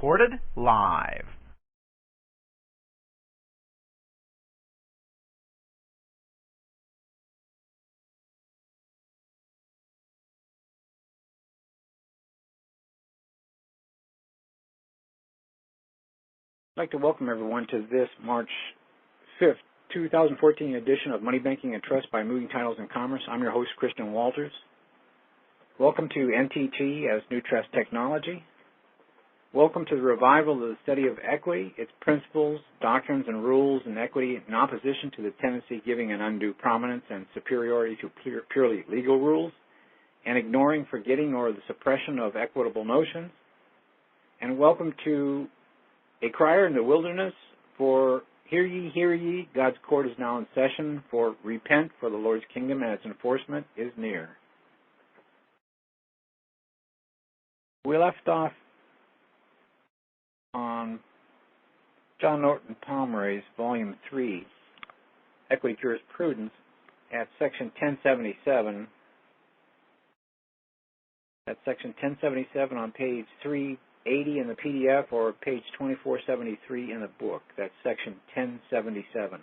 recorded live. I'd like to welcome everyone to this March 5th, 2014 edition of Money Banking and Trust by Moving Titles and Commerce. I'm your host, Christian Walters. Welcome to NTT as New Trust Technology. Welcome to the revival of the study of equity, its principles, doctrines, and rules in equity in opposition to the tendency giving an undue prominence and superiority to purely legal rules, and ignoring, forgetting, or the suppression of equitable notions. And welcome to a crier in the wilderness for hear ye, God's court is now in session, for repent, for the Lord's kingdom and its enforcement is near. We left off on John Norton Pomeroy's Volume 3, Equity Jurisprudence, at Section 1077. That's Section 1077 on page 380 in the PDF or page 2473 in the book. That's Section 1077.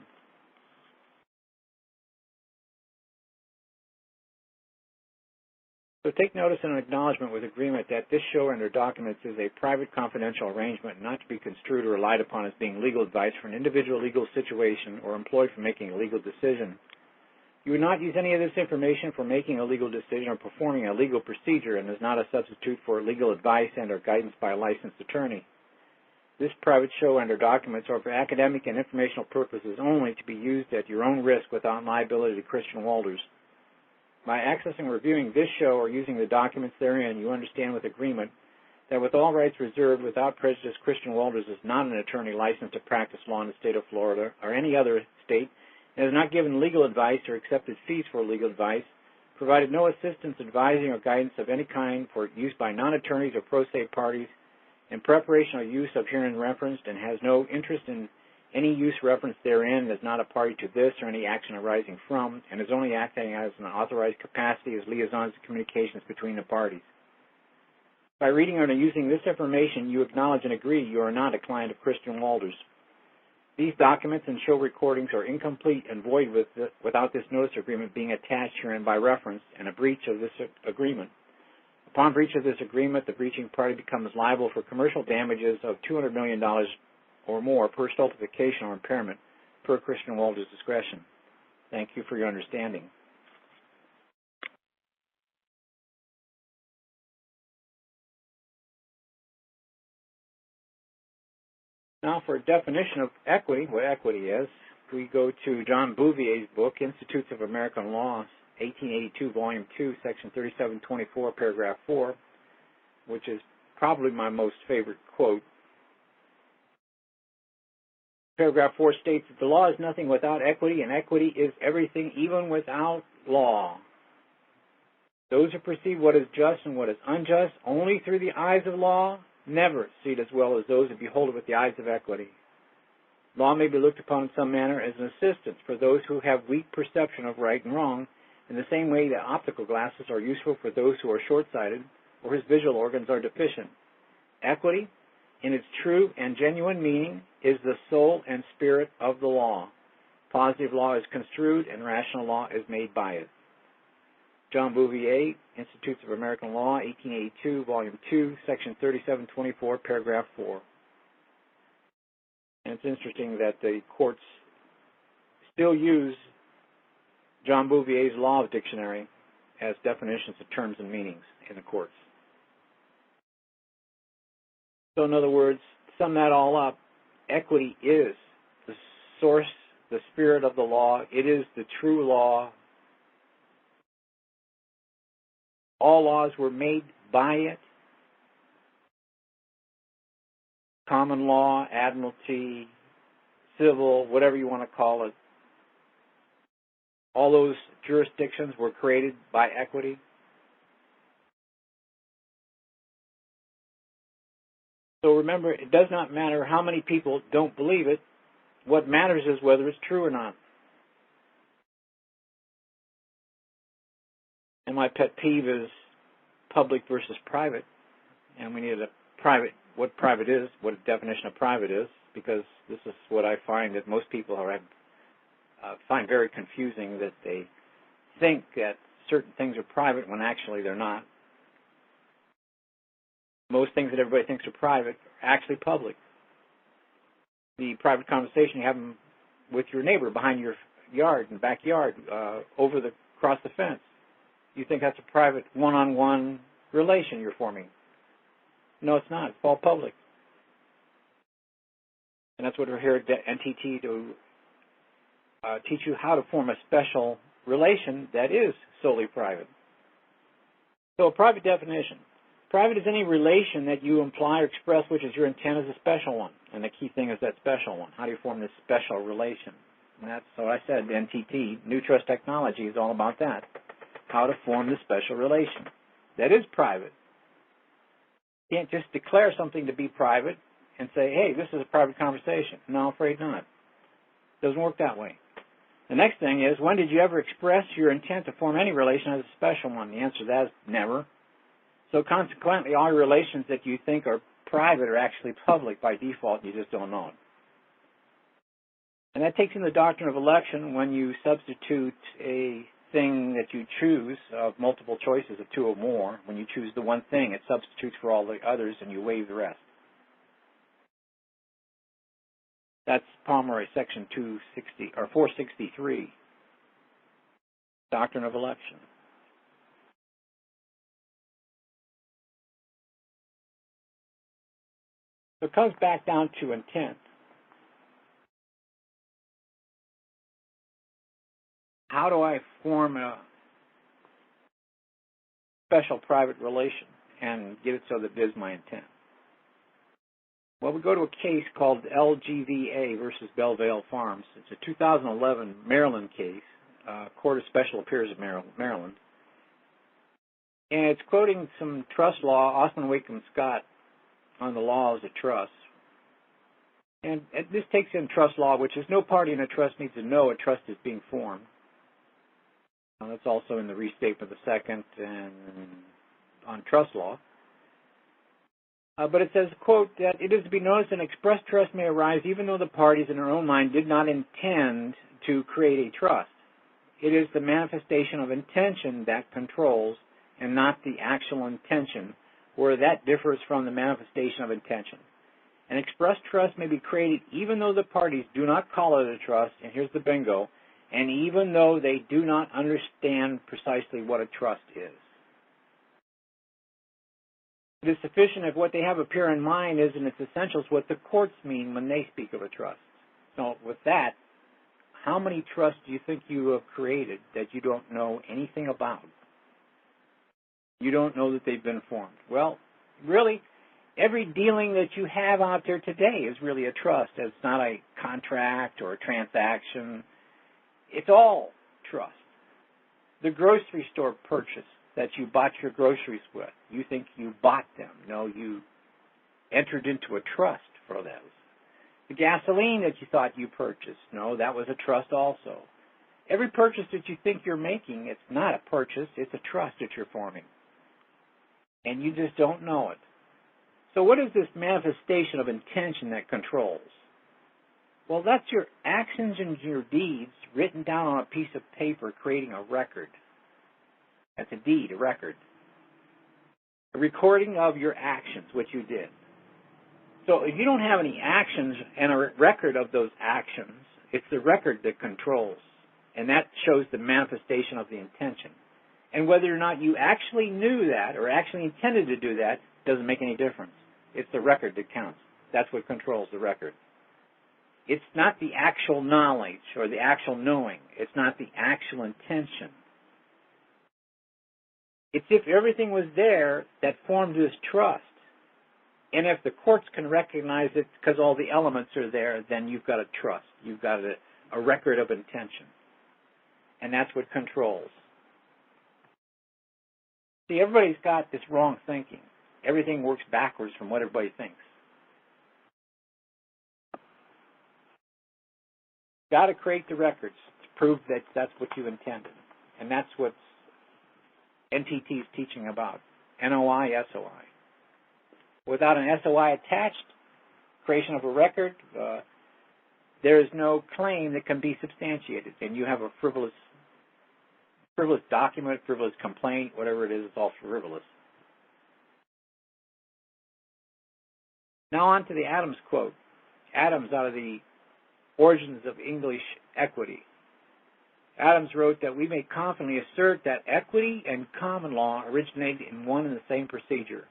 So take notice and acknowledgement with agreement that this show under documents is a private confidential arrangement not to be construed or relied upon as being legal advice for an individual legal situation or employed for making a legal decision. You would not use any of this information for making a legal decision or performing a legal procedure and is not a substitute for legal advice and or guidance by a licensed attorney. This private show under documents are for academic and informational purposes only to be used at your own risk without liability to Christian Walters. By accessing or reviewing this show or using the documents therein, you understand with agreement that with all rights reserved, without prejudice, Christian Walters is not an attorney licensed to practice law in the state of Florida or any other state, and has not given legal advice or accepted fees for legal advice, provided no assistance, advising, or guidance of any kind for use by non-attorneys or pro se parties in preparation or use of herein referenced, and has no interest in any use referenced therein, is not a party to this or any action arising from, and is only acting as an authorized capacity as liaisons of communications between the parties. By reading or using this information, you acknowledge and agree you are not a client of Christian Walters. These documents and show recordings are incomplete and void without this notice agreement being attached herein by reference and a breach of this agreement. Upon breach of this agreement, the breaching party becomes liable for commercial damages of $200 million or more per stultification or impairment per Christian Walters' discretion. Thank you for your understanding. Now for a definition of equity, what equity is, we go to John Bouvier's book, Institutes of American Law, 1882, Volume 2, Section 3724, Paragraph 4, which is probably my most favorite quote. Paragraph 4 states that the law is nothing without equity, and equity is everything, even without law. Those who perceive what is just and what is unjust only through the eyes of law never see it as well as those who behold it with the eyes of equity. Law may be looked upon in some manner as an assistance for those who have weak perception of right and wrong, in the same way that optical glasses are useful for those who are short-sighted or whose visual organs are deficient. Equity, in its true and genuine meaning, is the soul and spirit of the law. Positive law is construed and rational law is made by it. John Bouvier, Institutes of American Law, 1882, Volume 2, Section 3724, Paragraph 4. And it's interesting that the courts still use John Bouvier's Law of Dictionary as definitions of terms and meanings in the courts. So in other words, to sum that all up, equity is the source, the spirit of the law. It is the true law. All laws were made by it. Common law, admiralty, civil, whatever you want to call it. All those jurisdictions were created by equity. So remember, it does not matter how many people don't believe it. What matters is whether it's true or not. And my pet peeve is public versus private. And we need a private what private is, what a definition of private is, because this is what I find that most people find very confusing, that they think that certain things are private when actually they're not. Most things that everybody thinks are private are actually public. The private conversation you have with your neighbor behind your yard and backyard, across the fence, you think that's a private one-on-one relation you're forming. No, it's not. It's all public. And that's what we're here at NTT to teach you how to form a special relation that is solely private. So a private definition. Private is any relation that you imply or express which is your intent as a special one. And the key thing is that special one. How do you form this special relation? And that's what I said, NTT, New Trust Technology, is all about that. How to form the special relation. That is private. You can't just declare something to be private and say, hey, this is a private conversation. No, I'm afraid not. It doesn't work that way. The next thing is, when did you ever express your intent to form any relation as a special one? The answer to that is never. So consequently, all relations that you think are private are actually public by default. You just don't know it. And that takes in the doctrine of election when you substitute a thing that you choose of multiple choices of two or more. When you choose the one thing, it substitutes for all the others and you waive the rest. That's Pomeroy Section 463, Doctrine of Election. So it comes back down to intent. How do I form a special private relation and get it so that it is my intent? Well, we go to a case called LGVA versus Bellevale Farms. It's a 2011 Maryland case, Court of Special Appeals of Maryland. And it's quoting some trust law, Osman Wakem Scott, on the laws of trust. And this takes in trust law, which is no party in a trust needs to know a trust is being formed. That's also in the restatement of the second and on trust law. But it says, quote, that it is to be noticed an express trust may arise even though the parties in their own mind did not intend to create a trust. It is the manifestation of intention that controls and not the actual intention, where that differs from the manifestation of intention. An express trust may be created even though the parties do not call it a trust, and here's the bingo, and even though they do not understand precisely what a trust is. It is sufficient if what they have appear in mind is in its essentials what the courts mean when they speak of a trust. So with that, how many trusts do you think you have created that you don't know anything about? You don't know that they've been formed. Well, really, every dealing that you have out there today is really a trust. It's not a contract or a transaction. It's all trust. The grocery store purchase that you bought your groceries with, you think you bought them. No, you entered into a trust for those. The gasoline that you thought you purchased, no, that was a trust also. Every purchase that you think you're making, it's not a purchase, it's a trust that you're forming. And you just don't know it. So what is this manifestation of intention that controls? Well, that's your actions and your deeds written down on a piece of paper creating a record. That's a deed, a record. A recording of your actions, what you did. So if you don't have any actions and a record of those actions, it's the record that controls. And that shows the manifestation of the intention. And whether or not you actually knew that or actually intended to do that doesn't make any difference. It's the record that counts. That's what controls the record. It's not the actual knowledge or the actual knowing. It's not the actual intention. It's if everything was there that formed this trust. And if the courts can recognize it because all the elements are there, then you've got a trust. You've got a record of intention. And that's what controls. See, everybody's got this wrong thinking. Everything works backwards from what everybody thinks. Got to create the records to prove that that's what you intended. And that's what NTT is teaching about. NOI, SOI. Without an SOI attached, creation of a record, there is no claim that can be substantiated, and you have a frivolous document, frivolous complaint, whatever it is, it's all frivolous. Now on to the Adams quote. Adams, out of the Origins of English Equity. Adams wrote that we may confidently assert that equity and common law originated in one and the same procedure,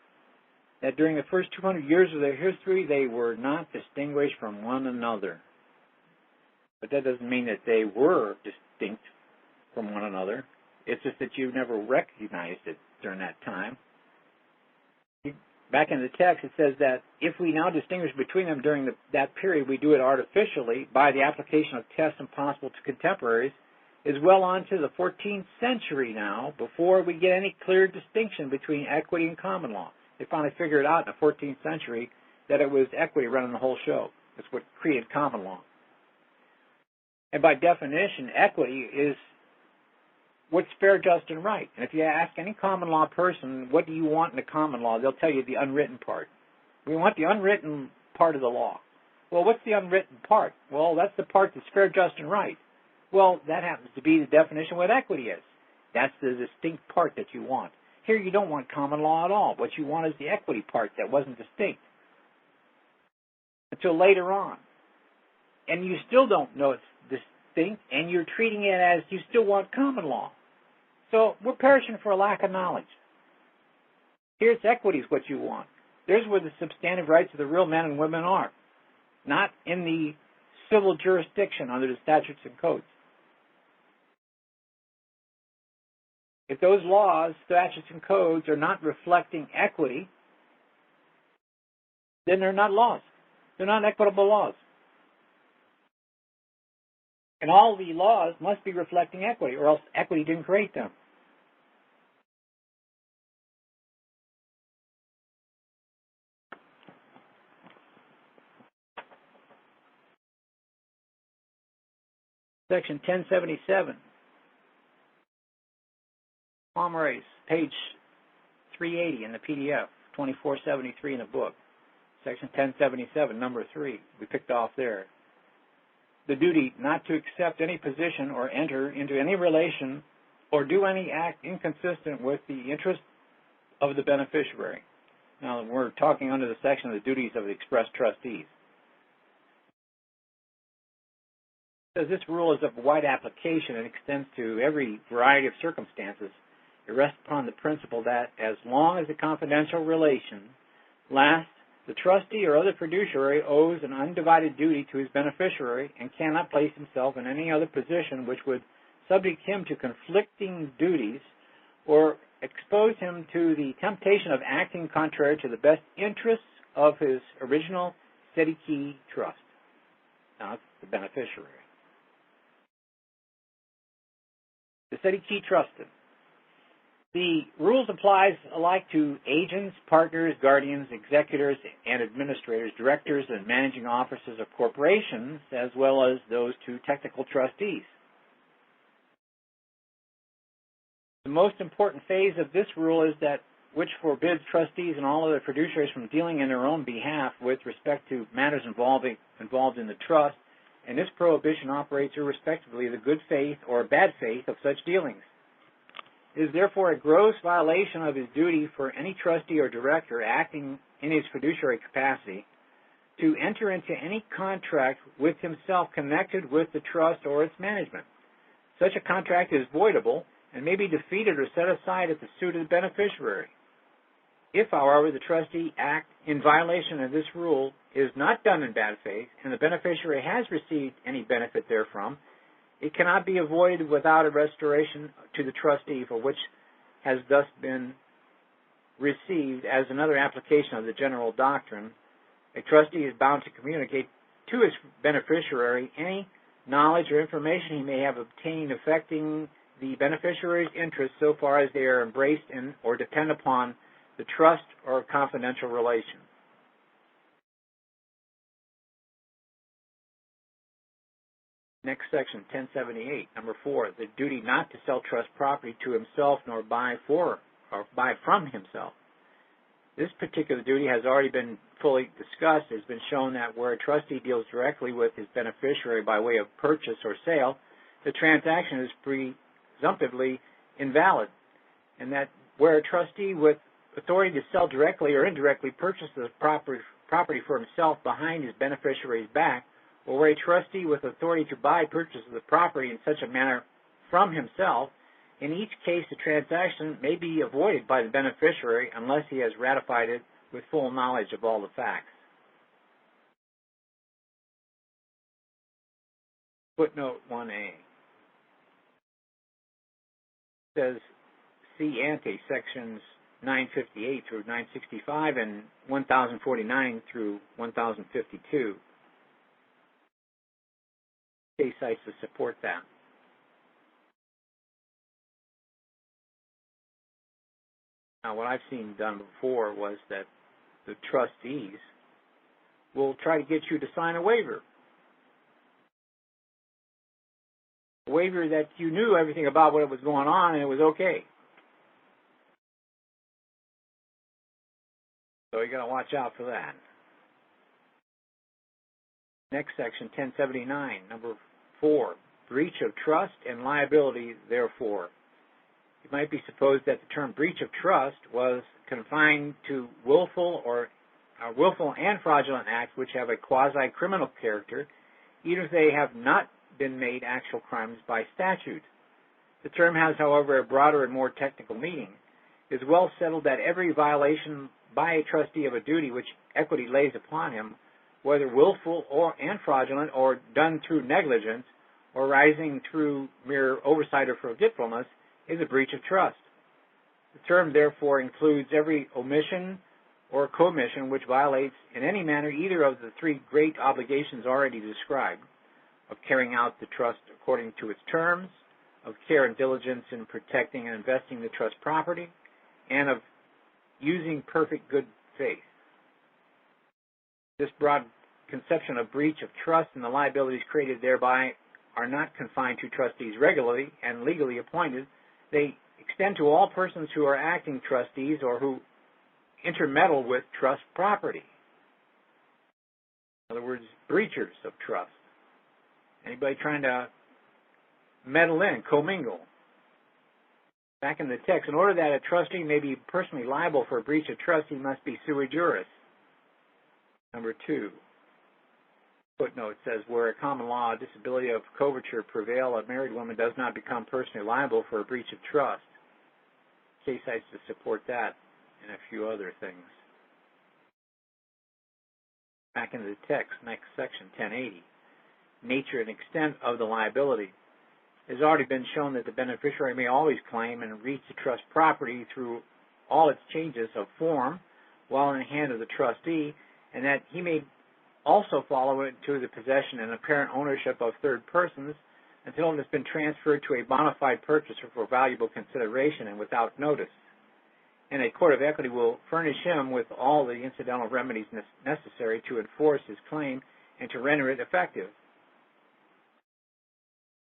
that during the first 200 years of their history they were not distinguished from one another. But that doesn't mean that they were distinct from one another. It's just that you never recognized it during that time. Back in the text, it says that if we now distinguish between them during that period, we do it artificially by the application of tests impossible to contemporaries, is well on to the 14th century now before we get any clear distinction between equity and common law. They finally figured out in the 14th century that it was equity running the whole show. That's what created common law. And by definition, equity is what's fair, just, and right. And if you ask any common law person, what do you want in the common law, they'll tell you the unwritten part. We want the unwritten part of the law. Well, what's the unwritten part? Well, that's the part that's fair, just, and right. Well, that happens to be the definition of what equity is. That's the distinct part that you want. Here you don't want common law at all. What you want is the equity part that wasn't distinct until later on. And you still don't know it's distinct, and you're treating it as you still want common law. So we're perishing for a lack of knowledge. Here's equity is what you want. There's where the substantive rights of the real men and women are, not in the civil jurisdiction under the statutes and codes. If those laws, statutes, and codes are not reflecting equity, then they're not laws. They're not equitable laws. And all the laws must be reflecting equity, or else equity didn't create them. Section 1077. Pomeroy's, page 380 in the PDF, 2473 in the book. Section 1077, number 3. We picked off there. The duty not to accept any position or enter into any relation or do any act inconsistent with the interest of the beneficiary. Now, we're talking under the section of the duties of the express trustees. It says this rule is of wide application and extends to every variety of circumstances. It rests upon the principle that as long as the confidential relation lasts, the trustee or other fiduciary owes an undivided duty to his beneficiary and cannot place himself in any other position which would subject him to conflicting duties or expose him to the temptation of acting contrary to the best interests of his original sedicee trust. Now, it's the beneficiary. The sedicee trusted. The rules applies alike to agents, partners, guardians, executors, and administrators, directors, and managing officers of corporations, as well as those to technical trustees. The most important phase of this rule is that which forbids trustees and all other fiduciaries from dealing in their own behalf with respect to matters involved in the trust, and this prohibition operates irrespectively of the good faith or bad faith of such dealings. It is therefore a gross violation of his duty for any trustee or director acting in his fiduciary capacity to enter into any contract with himself connected with the trust or its management. Such a contract is voidable and may be defeated or set aside at the suit of the beneficiary. If, however, the trustee act in violation of this rule is not done in bad faith and the beneficiary has received any benefit therefrom, it cannot be avoided without a restoration to the trustee for which has thus been received as another application of the general doctrine. A trustee is bound to communicate to his beneficiary any knowledge or information he may have obtained affecting the beneficiary's interests so far as they are embraced in or depend upon the trust or confidential relation. Next section, 1078, number 4, the duty not to sell trust property to himself nor buy from himself. This particular duty has already been fully discussed. It has been shown that where a trustee deals directly with his beneficiary by way of purchase or sale, the transaction is presumptively invalid, and that where a trustee with authority to sell directly or indirectly purchases property for himself behind his beneficiary's back, or where a trustee with authority to buy purchases the property in such a manner from himself, in each case the transaction may be avoided by the beneficiary unless he has ratified it with full knowledge of all the facts. Footnote 1A says, see ante sections 958 through 965 and 1049 through 1052. Case sites to support that. Now, what I've seen done before was that the trustees will try to get you to sign a waiver. A waiver that you knew everything about what was going on and it was okay. So you got to watch out for that. Next section, 1079, number 4, breach of trust and liability, therefore. It might be supposed that the term breach of trust was confined to willful and fraudulent acts which have a quasi-criminal character, even if they have not been made actual crimes by statute. The term has, however, a broader and more technical meaning. It is well settled that every violation by a trustee of a duty which equity lays upon him, whether willful and fraudulent or done through negligence or arising through mere oversight or forgetfulness, is a breach of trust. The term, therefore, includes every omission or commission which violates in any manner either of the three great obligations already described, of carrying out the trust according to its terms, of care and diligence in protecting and investing the trust property, and of using perfect good faith. This broad conception of breach of trust and the liabilities created thereby are not confined to trustees regularly and legally appointed. They extend to all persons who are acting trustees or who intermeddle with trust property. In other words, breachers of trust. Anybody trying to meddle in, commingle. Back in the text, in order that a trustee may be personally liable for a breach of trust, he must be sui juris. Number 2. Footnote says, where a common law disability of coverture prevail, a married woman does not become personally liable for a breach of trust. Case sites to support that and a few other things. Back into the text, next section, 1080. Nature and extent of the liability. It has already been shown that the beneficiary may always claim and reach the trust property through all its changes of form while in the hand of the trustee, and that he may also follow it to the possession and apparent ownership of third persons until it has been transferred to a bona fide purchaser for valuable consideration and without notice. And a court of equity will furnish him with all the incidental remedies necessary to enforce his claim and to render it effective.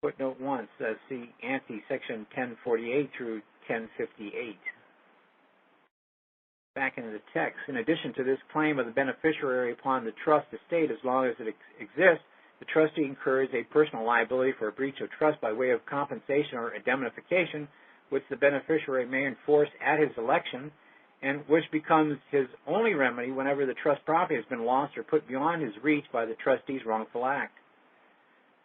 Footnote 1 says, see ante section 1048 through 1058. Back into the text, in addition to this claim of the beneficiary upon the trust estate, as long as it exists, the trustee incurs a personal liability for a breach of trust by way of compensation or indemnification, which the beneficiary may enforce at his election, and which becomes his only remedy whenever the trust property has been lost or put beyond his reach by the trustee's wrongful act.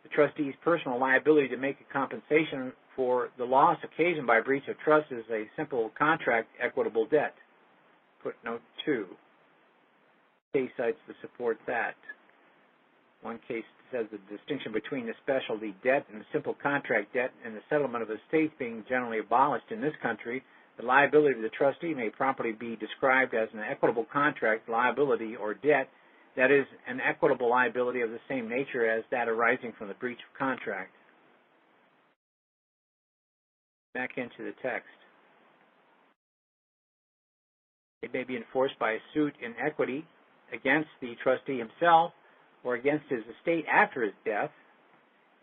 The trustee's personal liability to make a compensation for the loss occasioned by a breach of trust is a simple contract equitable debt. Footnote 2. Case sites to support that. One case says the distinction between the specialty debt and the simple contract debt and the settlement of estates being generally abolished in this country, the liability of the trustee may properly be described as an equitable contract liability or debt that is an equitable liability of the same nature as that arising from the breach of contract. Back into the text. It may be enforced by a suit in equity against the trustee himself or against his estate after his death,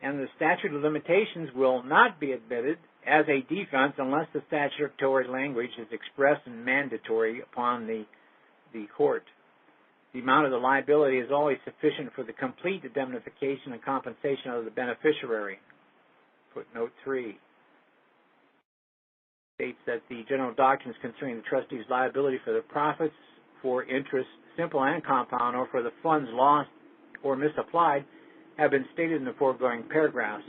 and the statute of limitations will not be admitted as a defense unless the statutory language is expressed and mandatory upon the the court. The amount of the liability is always sufficient for the complete indemnification and compensation of the beneficiary. Footnote 3 states that the general doctrines concerning the trustee's liability for the profits, for interest, simple and compound, or for the funds lost or misapplied have been stated in the foregoing paragraphs.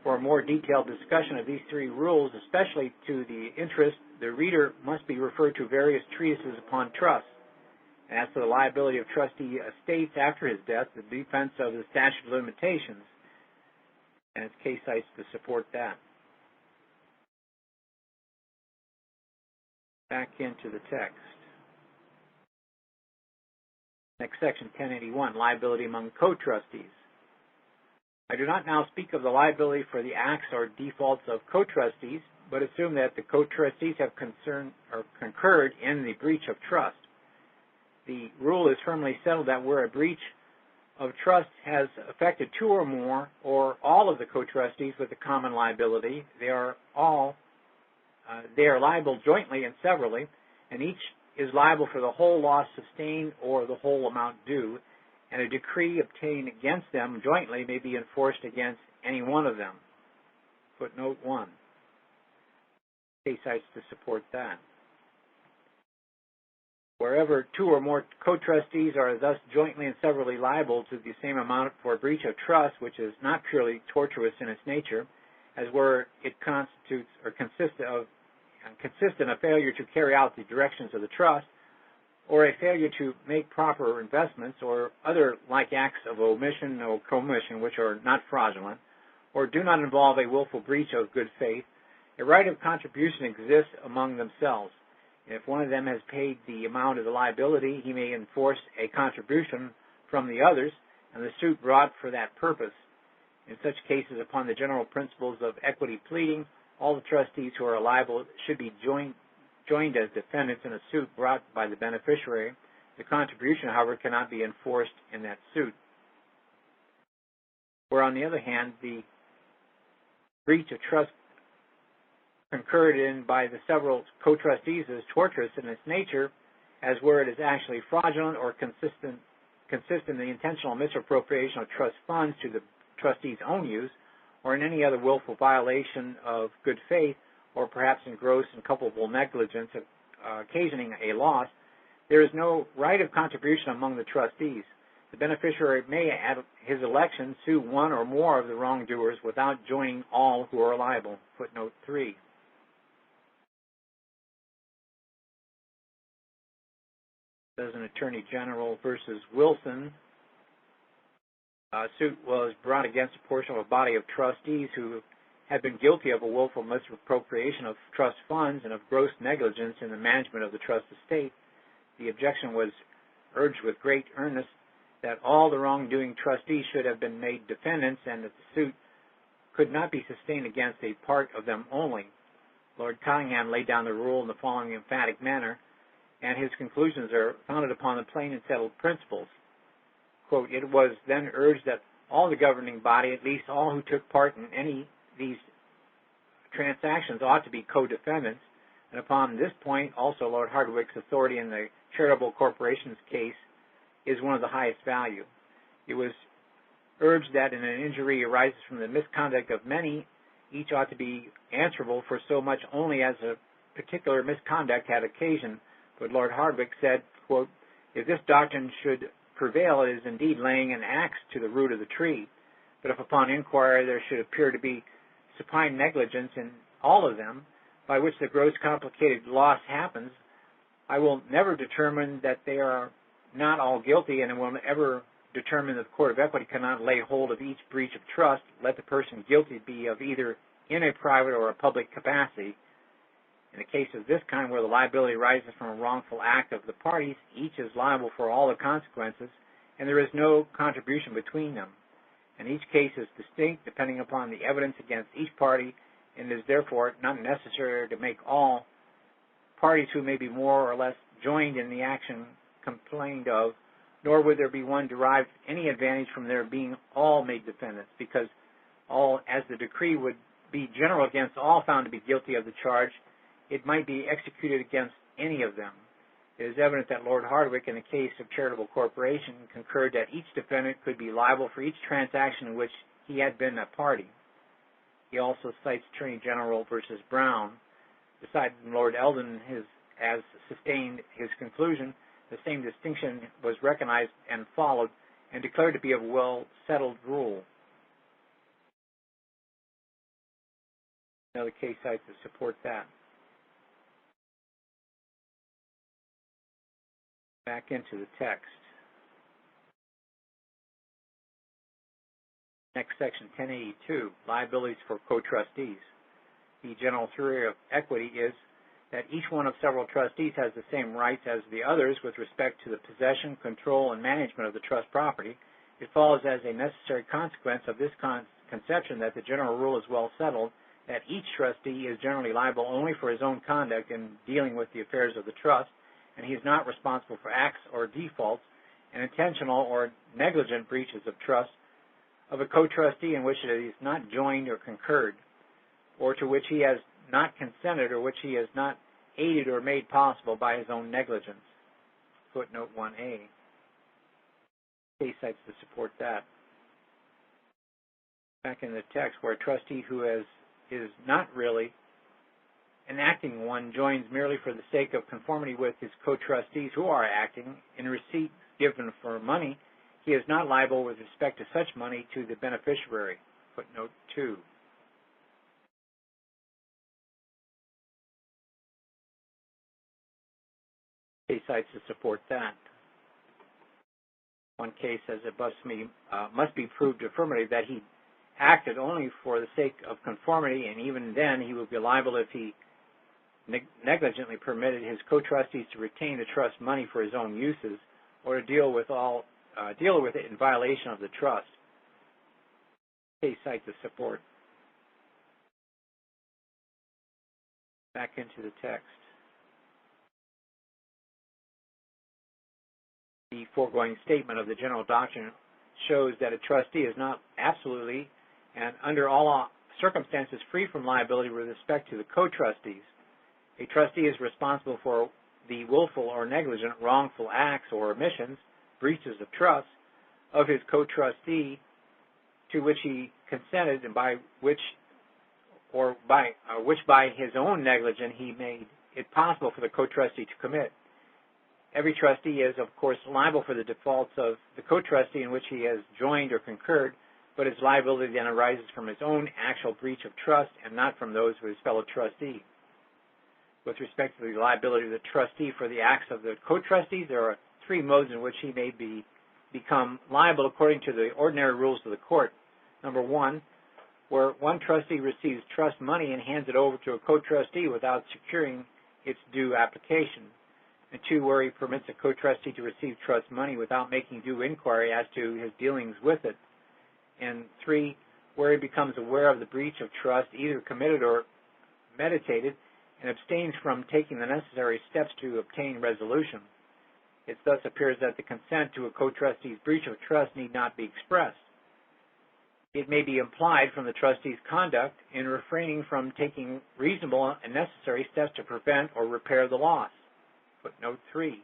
For a more detailed discussion of these three rules, especially to the interest, the reader must be referred to various treatises upon trust. And as to the liability of trustee estates after his death, the defense of the statute of limitations, and its case cites to support that. Back into the text. Next section, 1081, liability among co-trustees. I do not now speak of the liability for the acts or defaults of co-trustees, but assume that the co-trustees have concurred in the breach of trust. The rule is firmly settled that where a breach of trust has affected two or more or all of the co-trustees with a common liability, they are liable jointly and severally, and each is liable for the whole loss sustained or the whole amount due, and a decree obtained against them jointly may be enforced against any one of them. Footnote 1. Case cites to support that. Wherever two or more co-trustees are thus jointly and severally liable to the same amount for a breach of trust, which is not purely tortuous in its nature, as where it constitutes or consists in a failure to carry out the directions of the trust, or a failure to make proper investments, or other like acts of omission or commission which are not fraudulent, or do not involve a willful breach of good faith, a right of contribution exists among themselves. If one of them has paid the amount of the liability, he may enforce a contribution from the others, and the suit brought for that purpose. In such cases, upon the general principles of equity pleading, all the trustees who are liable should be joined as defendants in a suit brought by the beneficiary. The contribution, however, cannot be enforced in that suit. Where, on the other hand, the breach of trust concurred in by the several co-trustees is tortuous in its nature, as where it is actually fraudulent or consistent in the intentional misappropriation of trust funds to the trustee's own use, or in any other willful violation of good faith, or perhaps in gross and culpable negligence occasioning a loss, there is no right of contribution among the trustees. The beneficiary may, at his election, sue one or more of the wrongdoers without joining all who are liable. Footnote 3. As an Attorney General versus Wilson, a suit was brought against a portion of a body of trustees who had been guilty of a willful misappropriation of trust funds and of gross negligence in the management of the trust estate. The objection was urged with great earnest that all the wrongdoing trustees should have been made defendants and that the suit could not be sustained against a part of them only. Lord Cunningham laid down the rule in the following emphatic manner, and his conclusions are founded upon the plain and settled principles. Quote, it was then urged that all the governing body, at least all who took part in any of these transactions, ought to be co-defendants, and upon this point also Lord Hardwicke's authority in the charitable corporations case is one of the highest value. It was urged that in an injury arises from the misconduct of many, each ought to be answerable for so much only as a particular misconduct had occasion. But Lord Hardwicke said, quote, if this doctrine should prevail, it is indeed laying an axe to the root of the tree. But if upon inquiry there should appear to be supine negligence in all of them, by which the gross complicated loss happens, I will never determine that they are not all guilty, and will ever determine that the Court of Equity cannot lay hold of each breach of trust, let the person guilty be of either in a private or a public capacity. In a case of this kind, where the liability arises from a wrongful act of the parties, each is liable for all the consequences, and there is no contribution between them. And each case is distinct depending upon the evidence against each party, and it is therefore not necessary to make all parties who may be more or less joined in the action complained of, nor would there be one derived any advantage from their being all made defendants, because all, as the decree would be general against all found to be guilty of the charge, it might be executed against any of them. It is evident that Lord Hardwick, in the case of Charitable Corporation, concurred that each defendant could be liable for each transaction in which he had been a party. He also cites Attorney General versus Brown. Decided Lord Eldon as sustained his conclusion. The same distinction was recognized and followed and declared to be a well-settled rule. Another case cites to support that. Back into the text. Next section, 1082, liabilities for co-trustees. The general theory of equity is that each one of several trustees has the same rights as the others with respect to the possession, control, and management of the trust property. It follows as a necessary consequence of this conception that the general rule is well settled, that each trustee is generally liable only for his own conduct in dealing with the affairs of the trust, and he is not responsible for acts or defaults and intentional or negligent breaches of trust of a co-trustee in which it is not joined or concurred, or to which he has not consented or which he has not aided or made possible by his own negligence. Footnote 1a. Case cites to support that. Back in the text, where a trustee who is not really an acting one joins merely for the sake of conformity with his co-trustees who are acting in receipts given for money, he is not liable with respect to such money to the beneficiary. Footnote 2. Case cites to support that. One case says it must be proved affirmative that he acted only for the sake of conformity, and even then he would be liable if he negligently permitted his co-trustees to retain the trust money for his own uses or to deal with it in violation of the trust. Case cites to support. Back into the text. The foregoing statement of the general doctrine shows that a trustee is not absolutely and under all circumstances free from liability with respect to the co-trustees. A trustee is responsible for the willful or negligent wrongful acts or omissions, breaches of trust, of his co-trustee to which he consented and which by his own negligence he made it possible for the co-trustee to commit. Every trustee is, of course, liable for the defaults of the co-trustee in which he has joined or concurred, but his liability then arises from his own actual breach of trust and not from those of his fellow trustee. With respect to the liability of the trustee for the acts of the co-trustees, there are three modes in which he may become liable according to the ordinary rules of the court. Number one, where one trustee receives trust money and hands it over to a co-trustee without securing its due application. And two, where he permits a co-trustee to receive trust money without making due inquiry as to his dealings with it. And three, where he becomes aware of the breach of trust, either committed or meditated, and abstains from taking the necessary steps to obtain resolution. It thus appears that the consent to a co-trustee's breach of trust need not be expressed. It may be implied from the trustee's conduct in refraining from taking reasonable and necessary steps to prevent or repair the loss. Footnote 3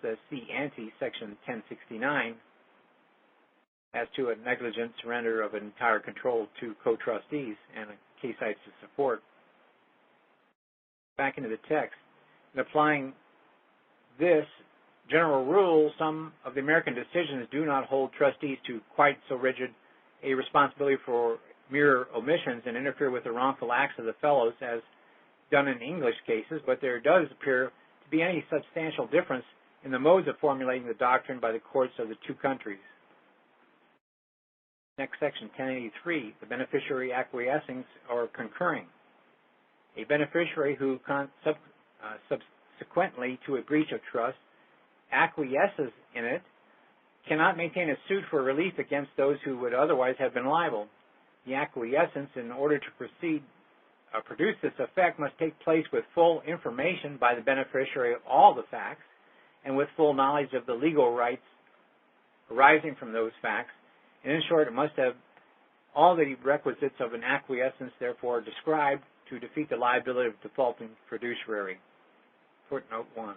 says see ante section 1069 as to a negligent surrender of entire control to co-trustees and a case cites to support. Back into the text. In applying this general rule, some of the American decisions do not hold trustees to quite so rigid a responsibility for mere omissions and interfere with the wrongful acts of the fellows as done in English cases, but there does appear to be any substantial difference in the modes of formulating the doctrine by the courts of the two countries. Next section, 1083, the beneficiary acquiescing or concurring. A beneficiary who subsequently to a breach of trust acquiesces in it cannot maintain a suit for relief against those who would otherwise have been liable. The acquiescence, in order to produce this effect, must take place with full information by the beneficiary of all the facts and with full knowledge of the legal rights arising from those facts. And in short, it must have all the requisites of an acquiescence, therefore, described to defeat the liability of defaulting fiduciary. Footnote 1.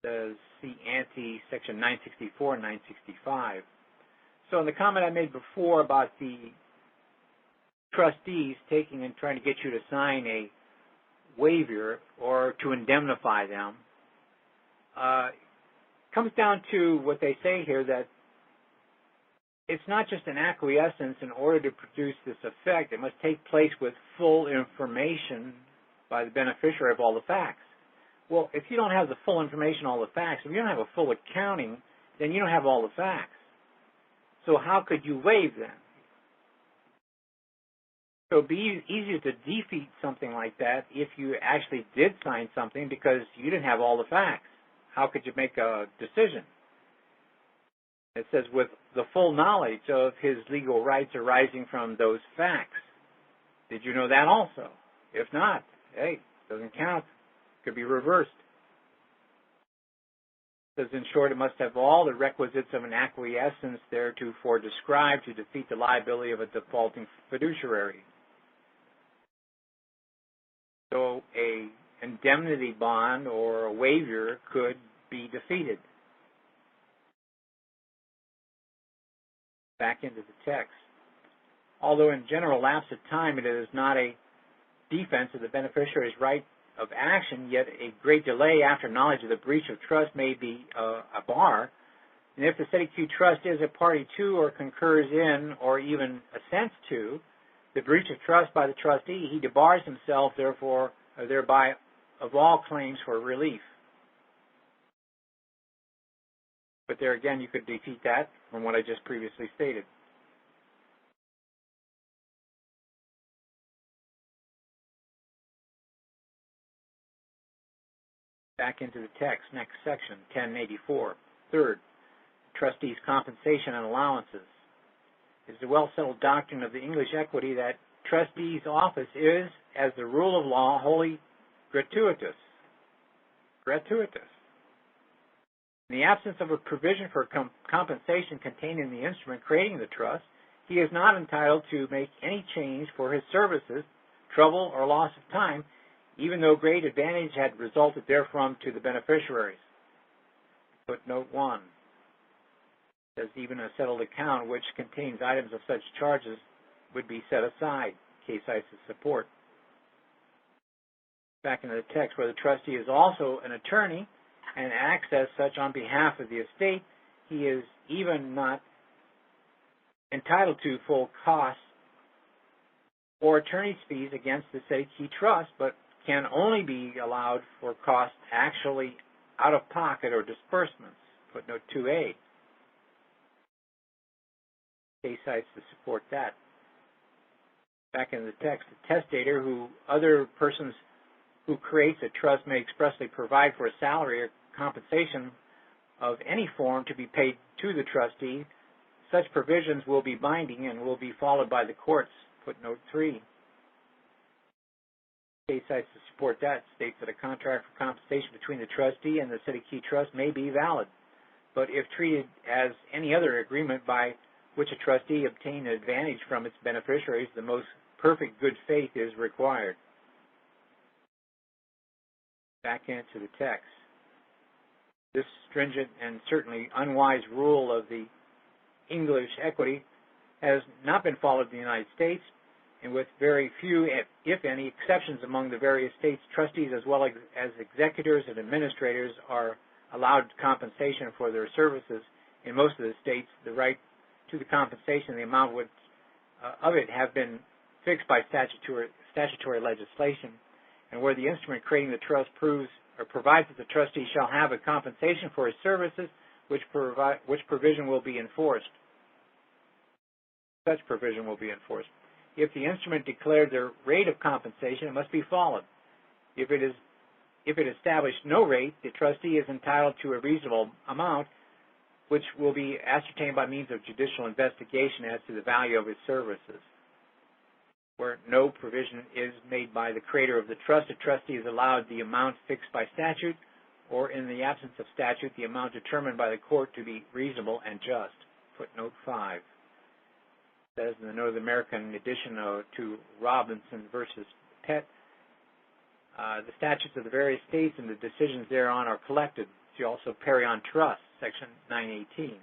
Says see ante section 964 and 965. So in the comment I made before about the trustees taking and trying to get you to sign a waiver or to indemnify them, comes down to what they say here, that it's not just an acquiescence in order to produce this effect. It must take place with full information by the beneficiary of all the facts. Well, if you don't have the full information, all the facts, if you don't have a full accounting, then you don't have all the facts. So how could you waive them? So it would be easier to defeat something like that if you actually did sign something because you didn't have all the facts. How could you make a decision? It says with the full knowledge of his legal rights arising from those facts. Did you know that also? If not, hey, doesn't count. Could be reversed. It says, in short, it must have all the requisites of an acquiescence theretofore described to defeat the liability of a defaulting fiduciary. So a indemnity bond or a waiver could be defeated. Back into the text. Although in general lapse of time it is not a defense of the beneficiary's right of action, yet a great delay after knowledge of the breach of trust may be a bar. And if the SETI trust is a party to or concurs in or even assents to the breach of trust by the trustee, he debars himself, therefore, or thereby, of all claims for relief. But there again, you could defeat that from what I just previously stated. Back into the text, next section, 1084. Third, trustees' compensation and allowances. It is a well-settled doctrine of the English equity that trustees' office is, as the rule of law, wholly gratuitous. Gratuitous. In the absence of a provision for compensation contained in the instrument creating the trust, he is not entitled to make any change for his services, trouble, or loss of time, even though great advantage had resulted therefrom to the beneficiaries. Footnote 1 says even a settled account which contains items of such charges would be set aside, case ISIS support. Back into the text, where the trustee is also an attorney and acts as such on behalf of the estate, he is even not entitled to full costs or attorney's fees against the SETI trust, but can only be allowed for costs actually out of pocket or disbursements. Footnote 2a. Case cites to support that. Back in the text, the testator, who other persons who creates a trust may expressly provide for a salary or compensation of any form to be paid to the trustee, such provisions will be binding and will be followed by the courts. Footnote 3. Case cites to support that states that a contract for compensation between the trustee and the SETI trust may be valid, but if treated as any other agreement by which a trustee obtained an advantage from its beneficiaries, the most perfect good faith is required. Back into the text. This stringent and certainly unwise rule of the English equity has not been followed in the United States, and with very few, if any, exceptions among the various states, trustees as well as executors and administrators are allowed compensation for their services. In most of the states, the right to the compensation, the amount of it have been fixed by statutory legislation, and where the instrument creating the trust provides that the trustee shall have a compensation for his services, which provision will be enforced. Such provision will be enforced. If the instrument declared the rate of compensation, it must be followed. If it established no rate, the trustee is entitled to a reasonable amount, which will be ascertained by means of judicial investigation as to the value of his services. Where no provision is made by the creator of the trust, a trustee is allowed the amount fixed by statute, or in the absence of statute, the amount determined by the court to be reasonable and just. Footnote 5. Says in the North American edition to Robinson versus Pett, the statutes of the various states and the decisions thereon are collected see also Perry on Trust, Section 918.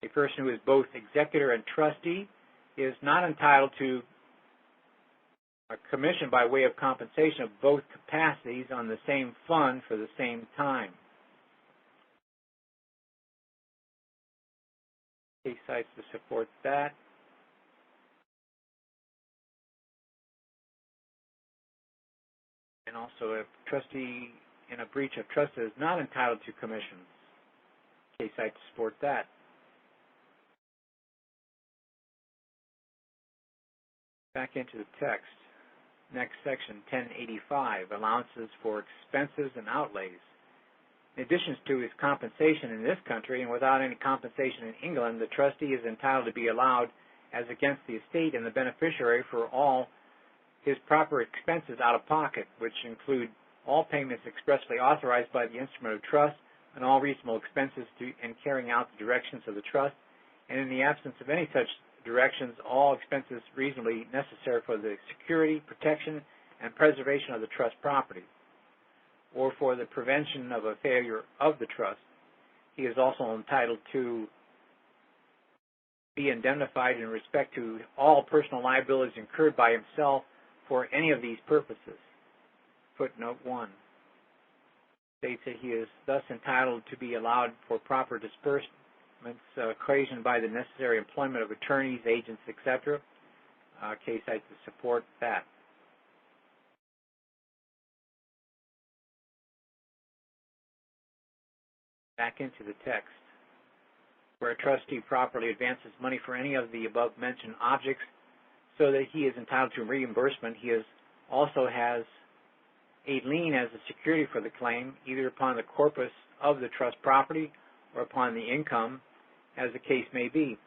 A person who is both executor and trustee is not entitled to a commission by way of compensation of both capacities on the same fund for the same time. Case cites to support that. And also, a trustee in a breach of trust is not entitled to commissions. Case cites to support that. Back into the text. Next section, 1085, allowances for expenses and outlays. In addition to his compensation in this country and without any compensation in England, the trustee is entitled to be allowed, as against the estate and the beneficiary, for all his proper expenses out of pocket, which include all payments expressly authorized by the instrument of trust and all reasonable expenses in carrying out the directions of the trust, and in the absence of any such directions, all expenses reasonably necessary for the security, protection, and preservation of the trust property, or for the prevention of a failure of the trust. He is also entitled to be indemnified in respect to all personal liabilities incurred by himself for any of these purposes. Footnote 1 states that he is thus entitled to be allowed for proper disbursements occasioned by the necessary employment of attorneys, agents, etc. Case cites to support that. Back into the text. Where a trustee properly advances money for any of the above-mentioned objects so that he is entitled to reimbursement, he also has a lien as a security for the claim, either upon the corpus of the trust property or upon the income, as the case may be.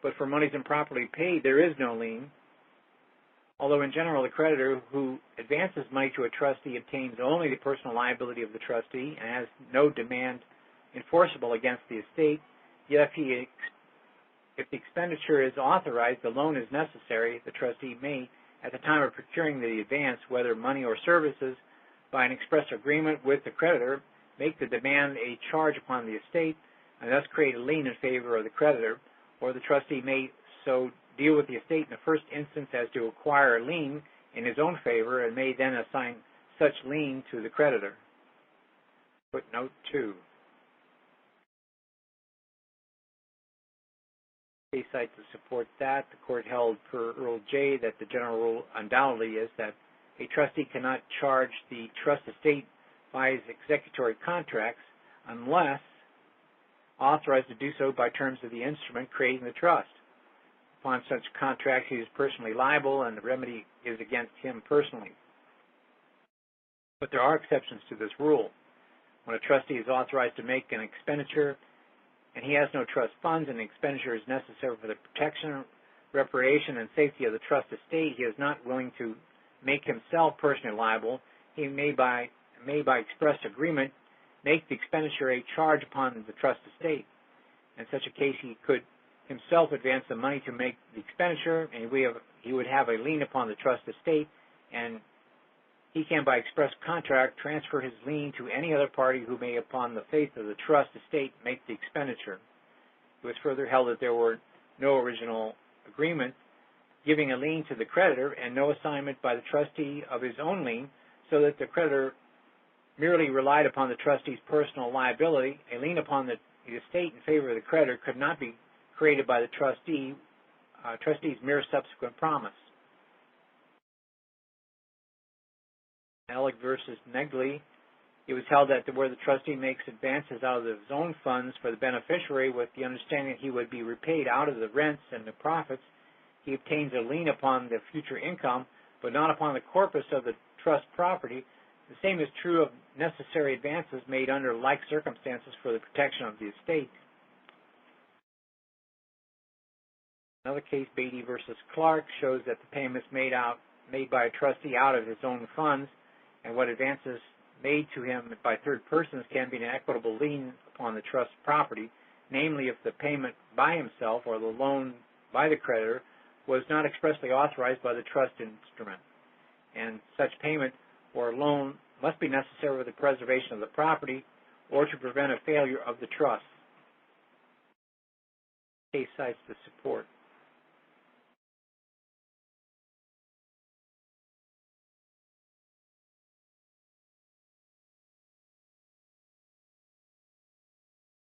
But for monies improperly paid, there is no lien, although in general the creditor who advances money to a trustee obtains only the personal liability of the trustee and has no demand enforceable against the estate. Yet if the expenditure is authorized, the loan is necessary, the trustee may, at the time of procuring the advance, whether money or services, by an express agreement with the creditor, make the demand a charge upon the estate, and thus create a lien in favor of the creditor, or the trustee may so deal with the estate in the first instance as to acquire a lien in his own favor, and may then assign such lien to the creditor. Footnote 2. Case cite to support that. The court held per Earl J. that the general rule undoubtedly is that a trustee cannot charge the trust estate by his executory contracts unless authorized to do so by terms of the instrument creating the trust. Upon such contracts, he is personally liable, and the remedy is against him personally. But there are exceptions to this rule. When a trustee is authorized to make an expenditure and he has no trust funds and the expenditure is necessary for the protection, reparation, and safety of the trust estate, he is not willing to make himself personally liable. He may by express agreement, make the expenditure a charge upon the trust estate. In such a case, he could himself advance the money to make the expenditure, and he would have a lien upon the trust estate, and he can, by express contract, transfer his lien to any other party who may, upon the faith of the trust estate, make the expenditure. It was further held that there were no original agreement giving a lien to the creditor and no assignment by the trustee of his own lien, so that the creditor merely relied upon the trustee's personal liability. A lien upon the estate in favor of the creditor could not be created by the trustee's mere subsequent promise. Ellick versus Negley, it was held that where the trustee makes advances out of his own funds for the beneficiary with the understanding that he would be repaid out of the rents and the profits, he obtains a lien upon the future income, but not upon the corpus of the trust property. The same is true of necessary advances made under like circumstances for the protection of the estate. Another case, Beatty versus Clark, shows that the payments made by a trustee out of his own funds and what advances made to him by third persons can be an equitable lien upon the trust property, namely if the payment by himself or the loan by the creditor was not expressly authorized by the trust instrument. And such payment or loan must be necessary for the preservation of the property or to prevent a failure of the trust. Case cites to support.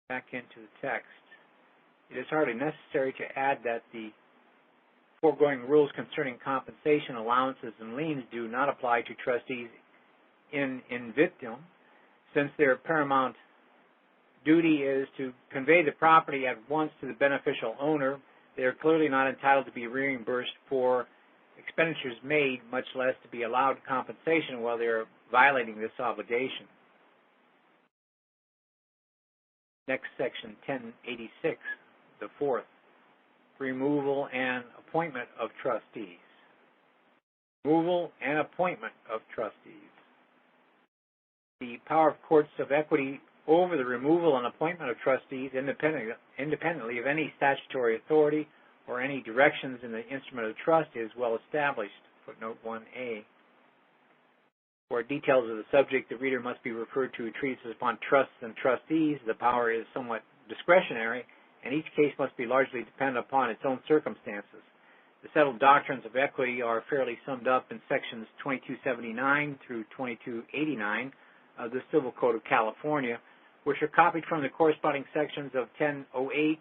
Back into the text. It is hardly necessary to add that the foregoing rules concerning compensation, allowances, and liens do not apply to trustees in vitrum, since their paramount duty is to convey the property at once to the beneficial owner. They are clearly not entitled to be reimbursed for expenditures made, much less to be allowed compensation while they are violating this obligation. Next section, 1086, the fourth, removal and appointment of trustees. Removal and appointment of trustees. The power of courts of equity over the removal and appointment of trustees independently of any statutory authority or any directions in the instrument of trust is well established. Footnote 1A. For details of the subject, the reader must be referred to treatises upon trusts and trustees. The power is somewhat discretionary, and each case must be largely dependent upon its own circumstances. The settled doctrines of equity are fairly summed up in sections 2279 through 2289 of the Civil Code of California, which are copied from the corresponding sections of 1208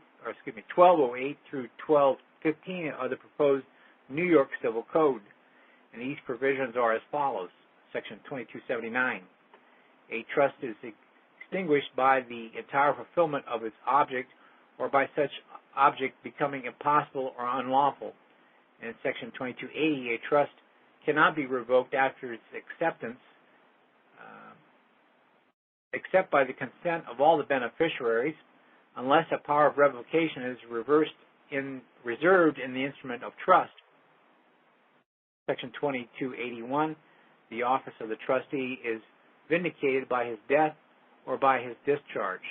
through 1215 of the proposed New York Civil Code. And these provisions are as follows. Section 2279. A trust is extinguished by the entire fulfillment of its object or by such object becoming impossible or unlawful. And in Section 2280, a trust cannot be revoked after its acceptance except by the consent of all the beneficiaries unless a power of revocation is reserved in the instrument of trust. Section 2281. The office of the trustee is vindicated by his death or by his discharge.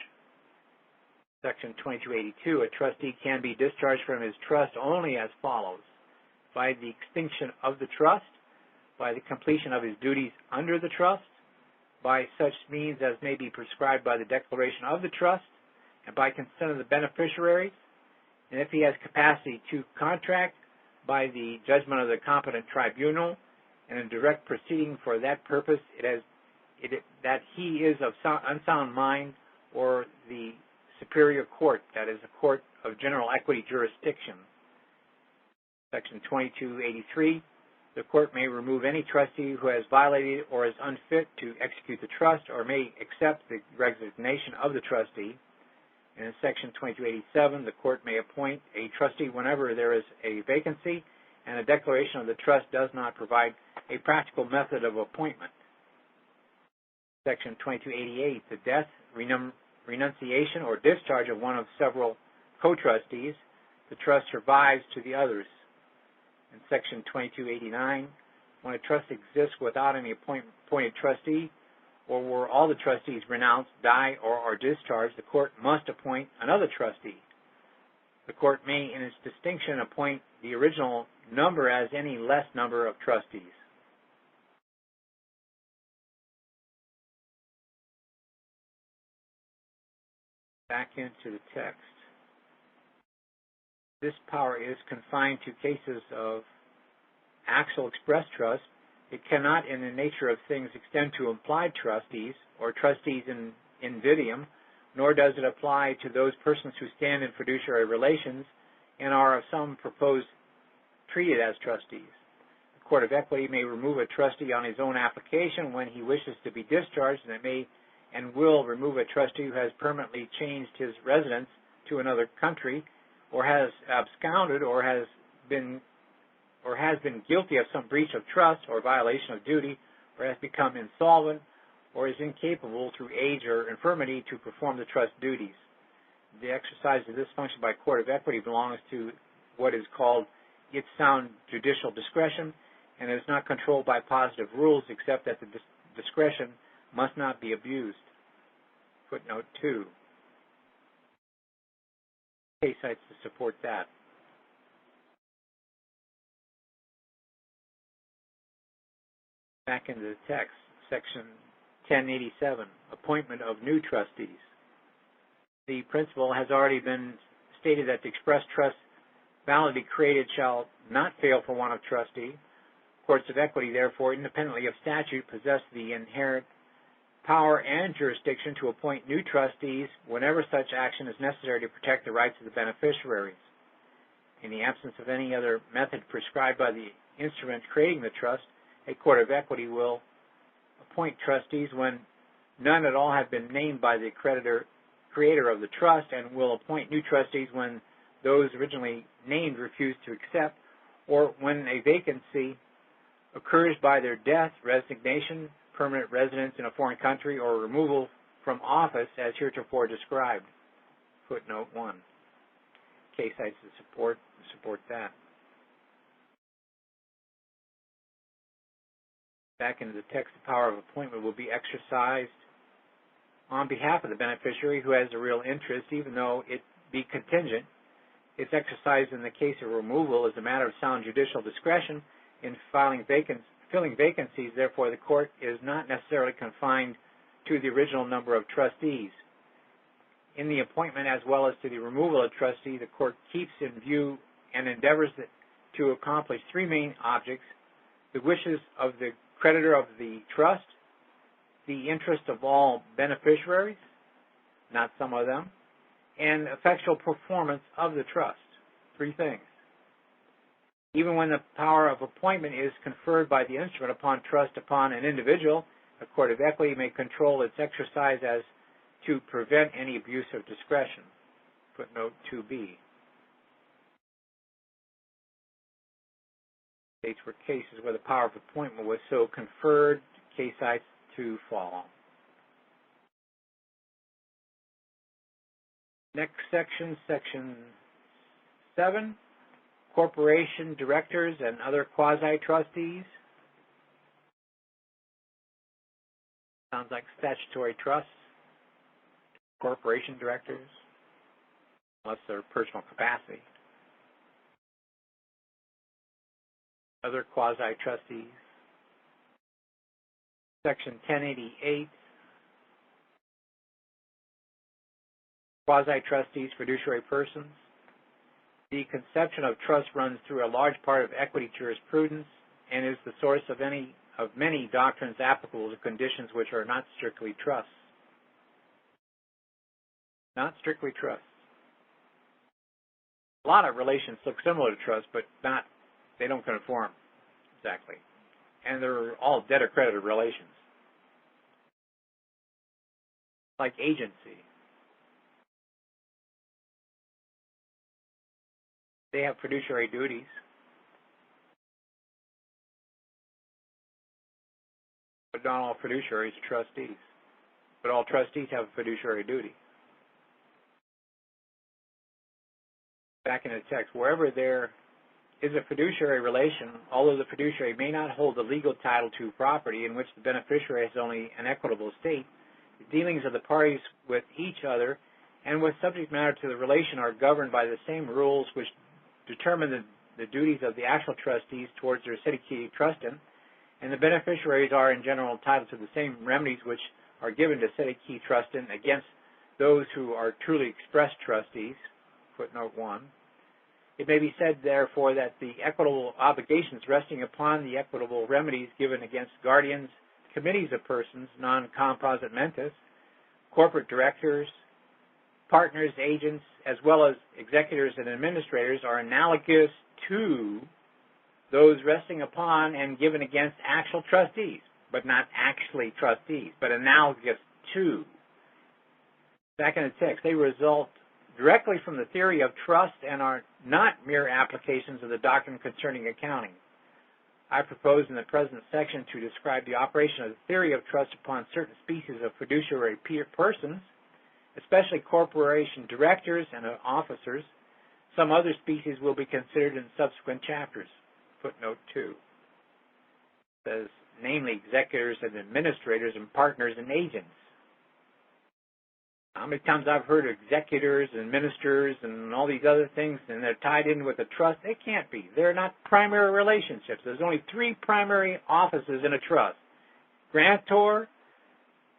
Section 2282, a trustee can be discharged from his trust only as follows: by the extinction of the trust, by the completion of his duties under the trust, by such means as may be prescribed by the declaration of the trust, and by consent of the beneficiaries, and if he has capacity to contract, by the judgment of the competent tribunal, and in direct proceeding for that purpose, that he is of unsound mind, or the superior court, that is, a court of general equity jurisdiction. Section 2283, the court may remove any trustee who has violated or is unfit to execute the trust, or may accept the resignation of the trustee. And in Section 2287, the court may appoint a trustee whenever there is a vacancy and a declaration of the trust does not provide a practical method of appointment. Section 2288, the death, renunciation, or discharge of one of several co-trustees, the trust survives to the others. In Section 2289, when a trust exists without any appointed trustee, or where all the trustees renounce, die, or are discharged, the court must appoint another trustee. The court may, in its distinction, appoint the original number as any less number of trustees. Back into the text. This power is confined to cases of actual express trust. It cannot, in the nature of things, extend to implied trustees or trustees in vitrum, nor does it apply to those persons who stand in fiduciary relations and are of some proposed treated as trustees. The Court of Equity may remove a trustee on his own application when he wishes to be discharged, and it may and will remove a trustee who has permanently changed his residence to another country, or has absconded, or has been guilty of some breach of trust or violation of duty, or has become insolvent, or is incapable through age or infirmity to perform the trust duties. The exercise of this function by Court of Equity belongs to what is called its sound judicial discretion, and is not controlled by positive rules except that the discretion must not be abused. Footnote 2. Case cites to support that. Back into the text, Section 1087, appointment of new trustees. The principle has already been stated that the express trust validly created shall not fail for want of trustee. Courts of equity, therefore, independently of statute, possess the inherent power and jurisdiction to appoint new trustees whenever such action is necessary to protect the rights of the beneficiaries. In the absence of any other method prescribed by the instrument creating the trust, a court of equity will appoint trustees when none at all have been named by the creator of the trust, and will appoint new trustees when those originally named refuse to accept, or when a vacancy occurs by their death, resignation, permanent residence in a foreign country, or removal from office as heretofore described. Footnote 1. Case cites to support that. Back into the text, the power of appointment will be exercised on behalf of the beneficiary who has a real interest, even though it be contingent. Its exercise in the case of removal is a matter of sound judicial discretion in filling vacancies. Therefore, the court is not necessarily confined to the original number of trustees. In the appointment as well as to the removal of trustee, the court keeps in view and endeavors to accomplish three main objects: the wishes of the creditor of the trust, the interest of all beneficiaries, not some of them, and effectual performance of the trust. Three things. Even when the power of appointment is conferred by the instrument upon trust upon an individual, a court of equity may control its exercise as to prevent any abuse of discretion. Footnote 2b. States were cases where the power of appointment was so conferred, case cites to follow. Next section, section 7, corporation directors and other quasi-trustees. Sounds like statutory trusts. Corporation directors, unless they're personal capacity. Other quasi-trustees. Section 1088, quasi-trustees, fiduciary persons. The conception of trust runs through a large part of equity jurisprudence and is the source of many doctrines applicable to conditions which are not strictly trusts. Not strictly trusts. A lot of relations look similar to trusts, but they don't conform exactly. And they're all debtor-creditor relations. Like agency. They have fiduciary duties. But not all fiduciaries are trustees. But all trustees have a fiduciary duty. Back in the text, wherever there is a fiduciary relation, although the fiduciary may not hold the legal title to property in which the beneficiary has only an equitable estate, the dealings of the parties with each other and with subject matter to the relation are governed by the same rules which determine the duties of the actual trustees towards their sede qui trustum, and the beneficiaries are in general entitled to the same remedies which are given to sede qui trustum against those who are truly express trustees. Footnote 1. It may be said, therefore, that the equitable obligations resting upon the equitable remedies given against guardians, committees of persons, non-composite mentis, corporate directors, partners, agents, as well as executors and administrators are analogous to those resting upon and given against actual trustees, but not actually trustees, but analogous to. Back in the text, they result directly from the theory of trust and are not mere applications of the doctrine concerning accounting. I propose in the present section to describe the operation of the theory of trust upon certain species of fiduciary persons, especially corporation directors and officers. Some other species will be considered in subsequent chapters. Footnote 2 says, namely executors and administrators and partners and agents. How many times I've heard of executors and ministers and all these other things, and they're tied in with a trust? They can't be. They're not primary relationships. There's only three primary offices in a trust: grantor,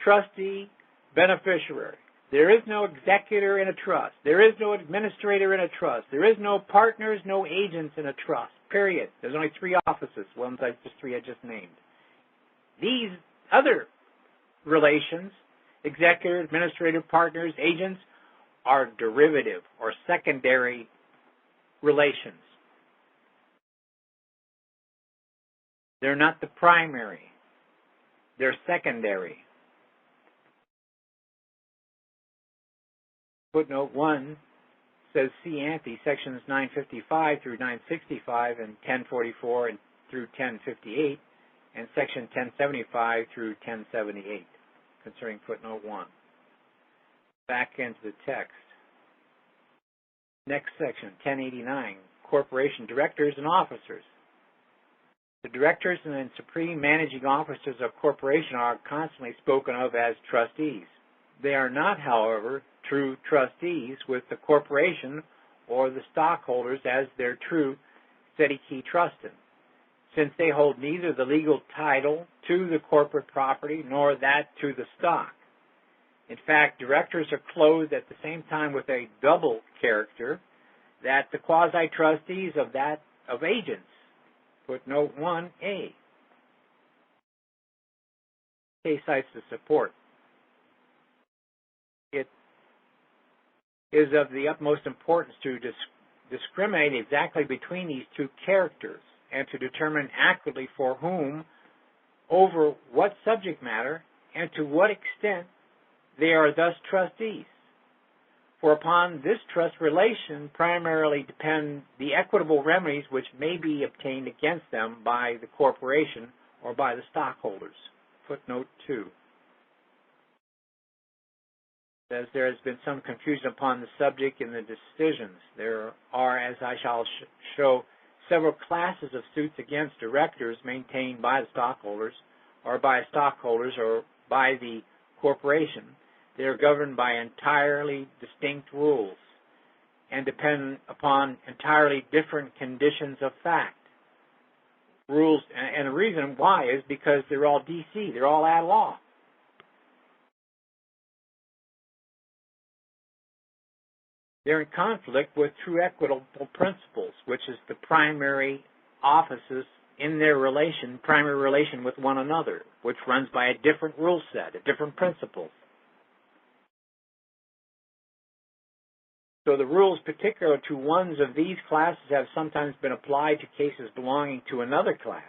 trustee, beneficiary. There is no executor in a trust. There is no administrator in a trust. There is no partners, no agents in a trust, period. There's only three offices, ones I just named. These other relations, executor, administrator, partners, agents, are derivative or secondary relations. They're not the primary. They're secondary. Footnote 1 says see ante, sections 955 through 965 and 1044 and through 1058, and section 1075 through 1078, concerning footnote 1. Back into the text. Next section, 1089, corporation directors and officers. The directors and supreme managing officers of corporation are constantly spoken of as trustees. They are not, however, true trustees with the corporation or the stockholders as their true sedicii trusted, since they hold neither the legal title to the corporate property nor that to the stock. In fact, directors are clothed at the same time with a double character that the quasi-trustees of agents. Footnote 1A. Case cites to support. It is of the utmost importance to discriminate exactly between these two characters and to determine accurately for whom, over what subject matter, and to what extent they are thus trustees. For upon this trust relation primarily depend the equitable remedies which may be obtained against them by the corporation or by the stockholders. Footnote 2. Says there has been some confusion upon the subject in the decisions. There are, as I shall show, several classes of suits against directors maintained by the stockholders or by the corporation. They are governed by entirely distinct rules and depend upon entirely different conditions of fact. Rules, and the reason why is because they're all DC, they're all at law. They're in conflict with true equitable principles, which is the primary offices in their primary relation with one another, which runs by a different rule set, a different principles. So the rules particular to ones of these classes have sometimes been applied to cases belonging to another class.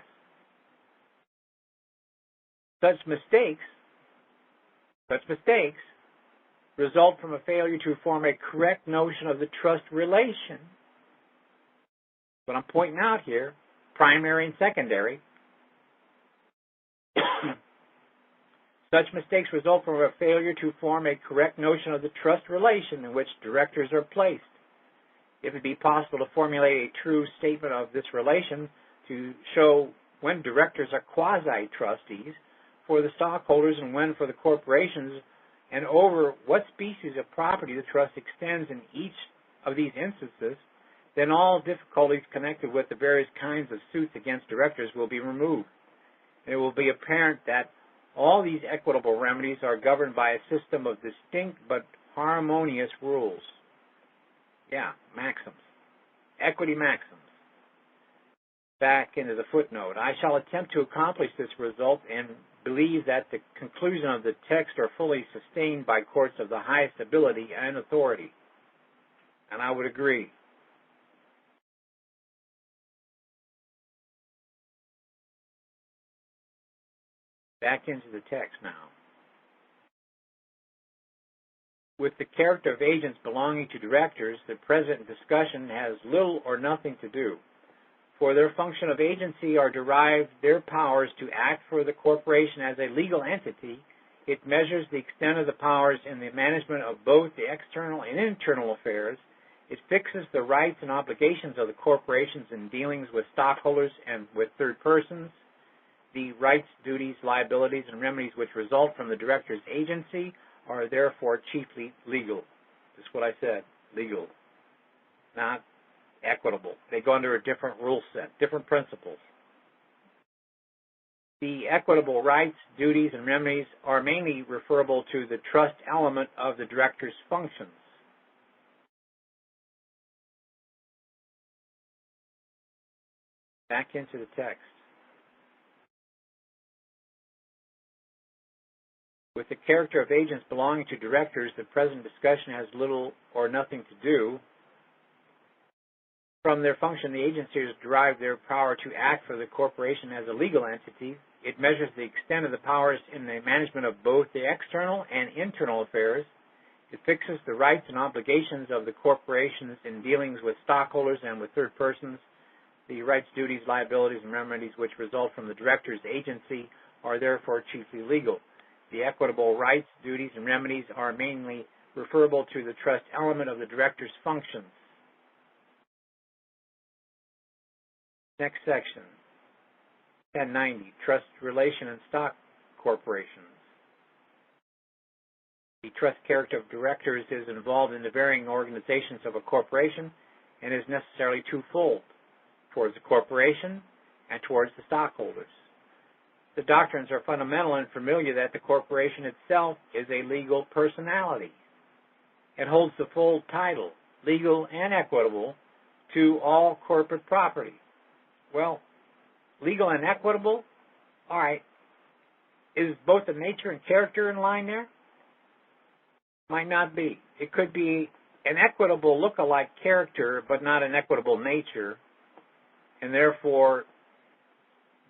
Such mistakes result from a failure to form a correct notion of the trust relation. What I'm pointing out here, primary and secondary. Such mistakes result from a failure to form a correct notion of the trust relation in which directors are placed. If it be possible to formulate a true statement of this relation to show when directors are quasi-trustees for the stockholders and when for the corporations, and over what species of property the trust extends in each of these instances, then all difficulties connected with the various kinds of suits against directors will be removed. It will be apparent that all these equitable remedies are governed by a system of distinct but harmonious rules. Yeah, maxims. Equity maxims. Back into the footnote. I shall attempt to accomplish this result and believe that the conclusion of the text are fully sustained by courts of the highest ability and authority. And I would agree. Back into the text now. With the character of agents belonging to directors, the present discussion has little or nothing to do. For their function of agency are derived their powers to act for the corporation as a legal entity. It measures the extent of the powers in the management of both the external and internal affairs. It fixes the rights and obligations of the corporations in dealings with stockholders and with third persons. The rights, duties, liabilities, and remedies which result from the director's agency are therefore chiefly legal. This is what I said, legal, not equitable. They go under a different rule set, different principles. The equitable rights, duties, and remedies are mainly referable to the trust element of the director's functions. Back into the text. With the character of agents belonging to directors, the present discussion has little or nothing to do. From their function, the agencies derive their power to act for the corporation as a legal entity. It measures the extent of the powers in the management of both the external and internal affairs. It fixes the rights and obligations of the corporations in dealings with stockholders and with third persons. The rights, duties, liabilities, and remedies which result from the director's agency are therefore chiefly legal. The equitable rights, duties, and remedies are mainly referable to the trust element of the director's functions. Next section, 1090, Trust Relation and Stock Corporations. The trust character of directors is involved in the varying organizations of a corporation and is necessarily twofold, towards the corporation and towards the stockholders. The doctrines are fundamental and familiar that the corporation itself is a legal personality. It holds the full title, legal and equitable, to all corporate property. Well, legal and equitable, all right, is both the nature and character in line there? Might not be. It could be an equitable look-alike character, but not an equitable nature, and therefore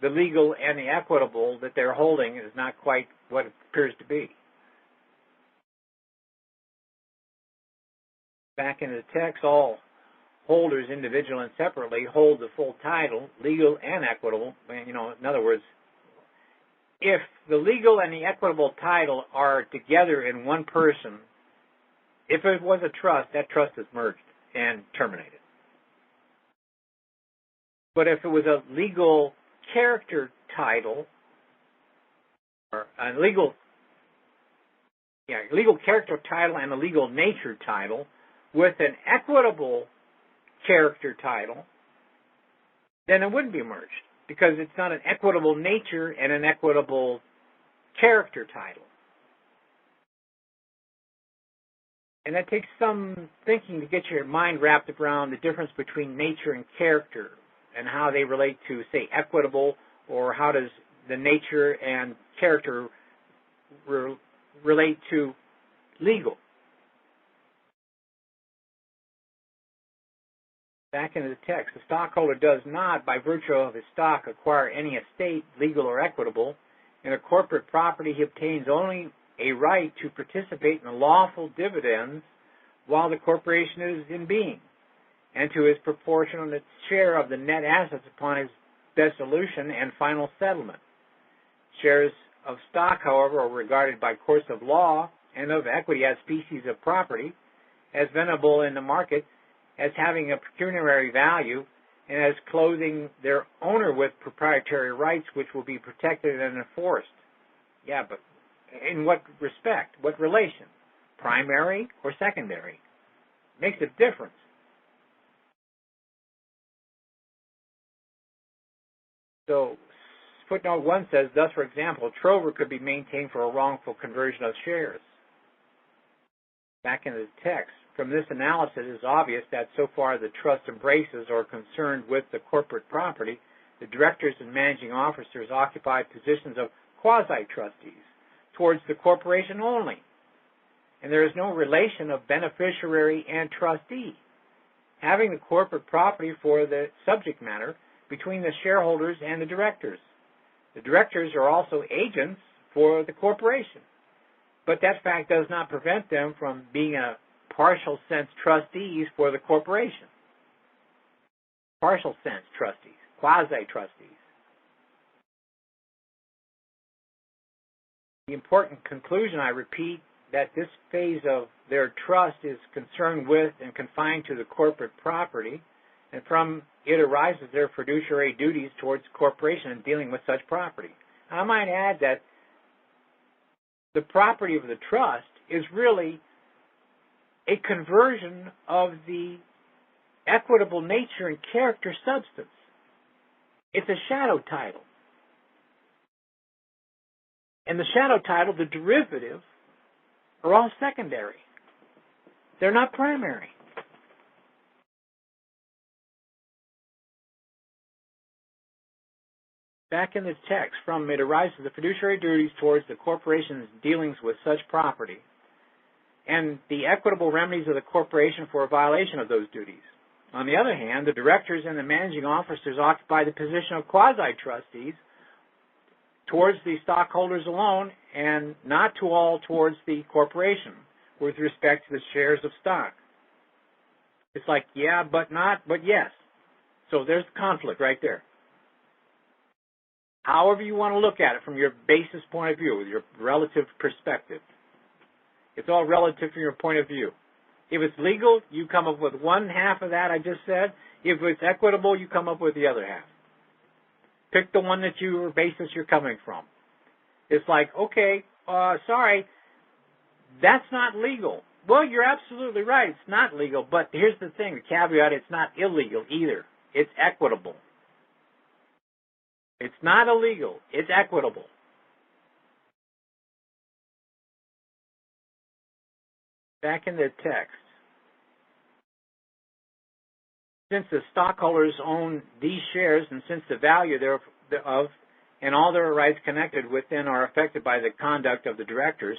the legal and the equitable that they're holding is not quite what it appears to be. Back in the text, all holders, individually and separately, hold the full title, legal and equitable. In other words, if the legal and the equitable title are together in one person, if it was a trust, that trust is merged and terminated. But if it was a legal character title, or a legal character title and a legal nature title with an equitable character title, then it wouldn't be merged because it's not an equitable nature and an equitable character title. And that takes some thinking to get your mind wrapped around the difference between nature and character and how they relate to, say, equitable, or how does the nature and character relate to legal. Back into the text, the stockholder does not, by virtue of his stock, acquire any estate, legal or equitable. In a corporate property, he obtains only a right to participate in the lawful dividends while the corporation is in being, and to his proportionate share of the net assets upon his dissolution and final settlement. Shares of stock, however, are regarded by courts of law and of equity as species of property, as venerable in the market, as having a pecuniary value, and as clothing their owner with proprietary rights which will be protected and enforced. Yeah, but in what respect? What relation? Primary or secondary? Makes a difference. So footnote 1 says, thus, for example, trover could be maintained for a wrongful conversion of shares. Back in the text, from this analysis, it is obvious that so far the trust embraces or concerned with the corporate property, the directors and managing officers occupy positions of quasi-trustees towards the corporation only, and there is no relation of beneficiary and trustee, having the corporate property for the subject matter between the shareholders and the directors. The directors are also agents for the corporation, but that fact does not prevent them from being a partial sense trustees for the corporation. Partial sense trustees, quasi-trustees. The important conclusion, I repeat, that this phase of their trust is concerned with and confined to the corporate property, and from it arises their fiduciary duties towards the corporation in dealing with such property. I might add that the property of the trust is really a conversion of the equitable nature and character substance. It's a shadow title. And the shadow title, the derivative, are all secondary. They're not primary. Back in the text, from it arises the fiduciary duties towards the corporation's dealings with such property and the equitable remedies of the corporation for a violation of those duties. On the other hand, the directors and the managing officers occupy the position of quasi-trustees towards the stockholders alone and not to all towards the corporation with respect to the shares of stock. It's like, yeah, but not, but yes. So there's conflict right there. However you want to look at it from your basis point of view, with your relative perspective. It's all relative from your point of view. If it's legal, you come up with one half of that I just said. If it's equitable, you come up with the other half. Pick the one that your basis you're coming from. It's like, okay, sorry, that's not legal. Well, you're absolutely right. It's not legal, but here's the thing, the caveat, it's not illegal either. It's equitable. It's not illegal. It's equitable. Back in the text. Since the stockholders own these shares and since the value thereof and all their rights connected with them are affected by the conduct of the directors,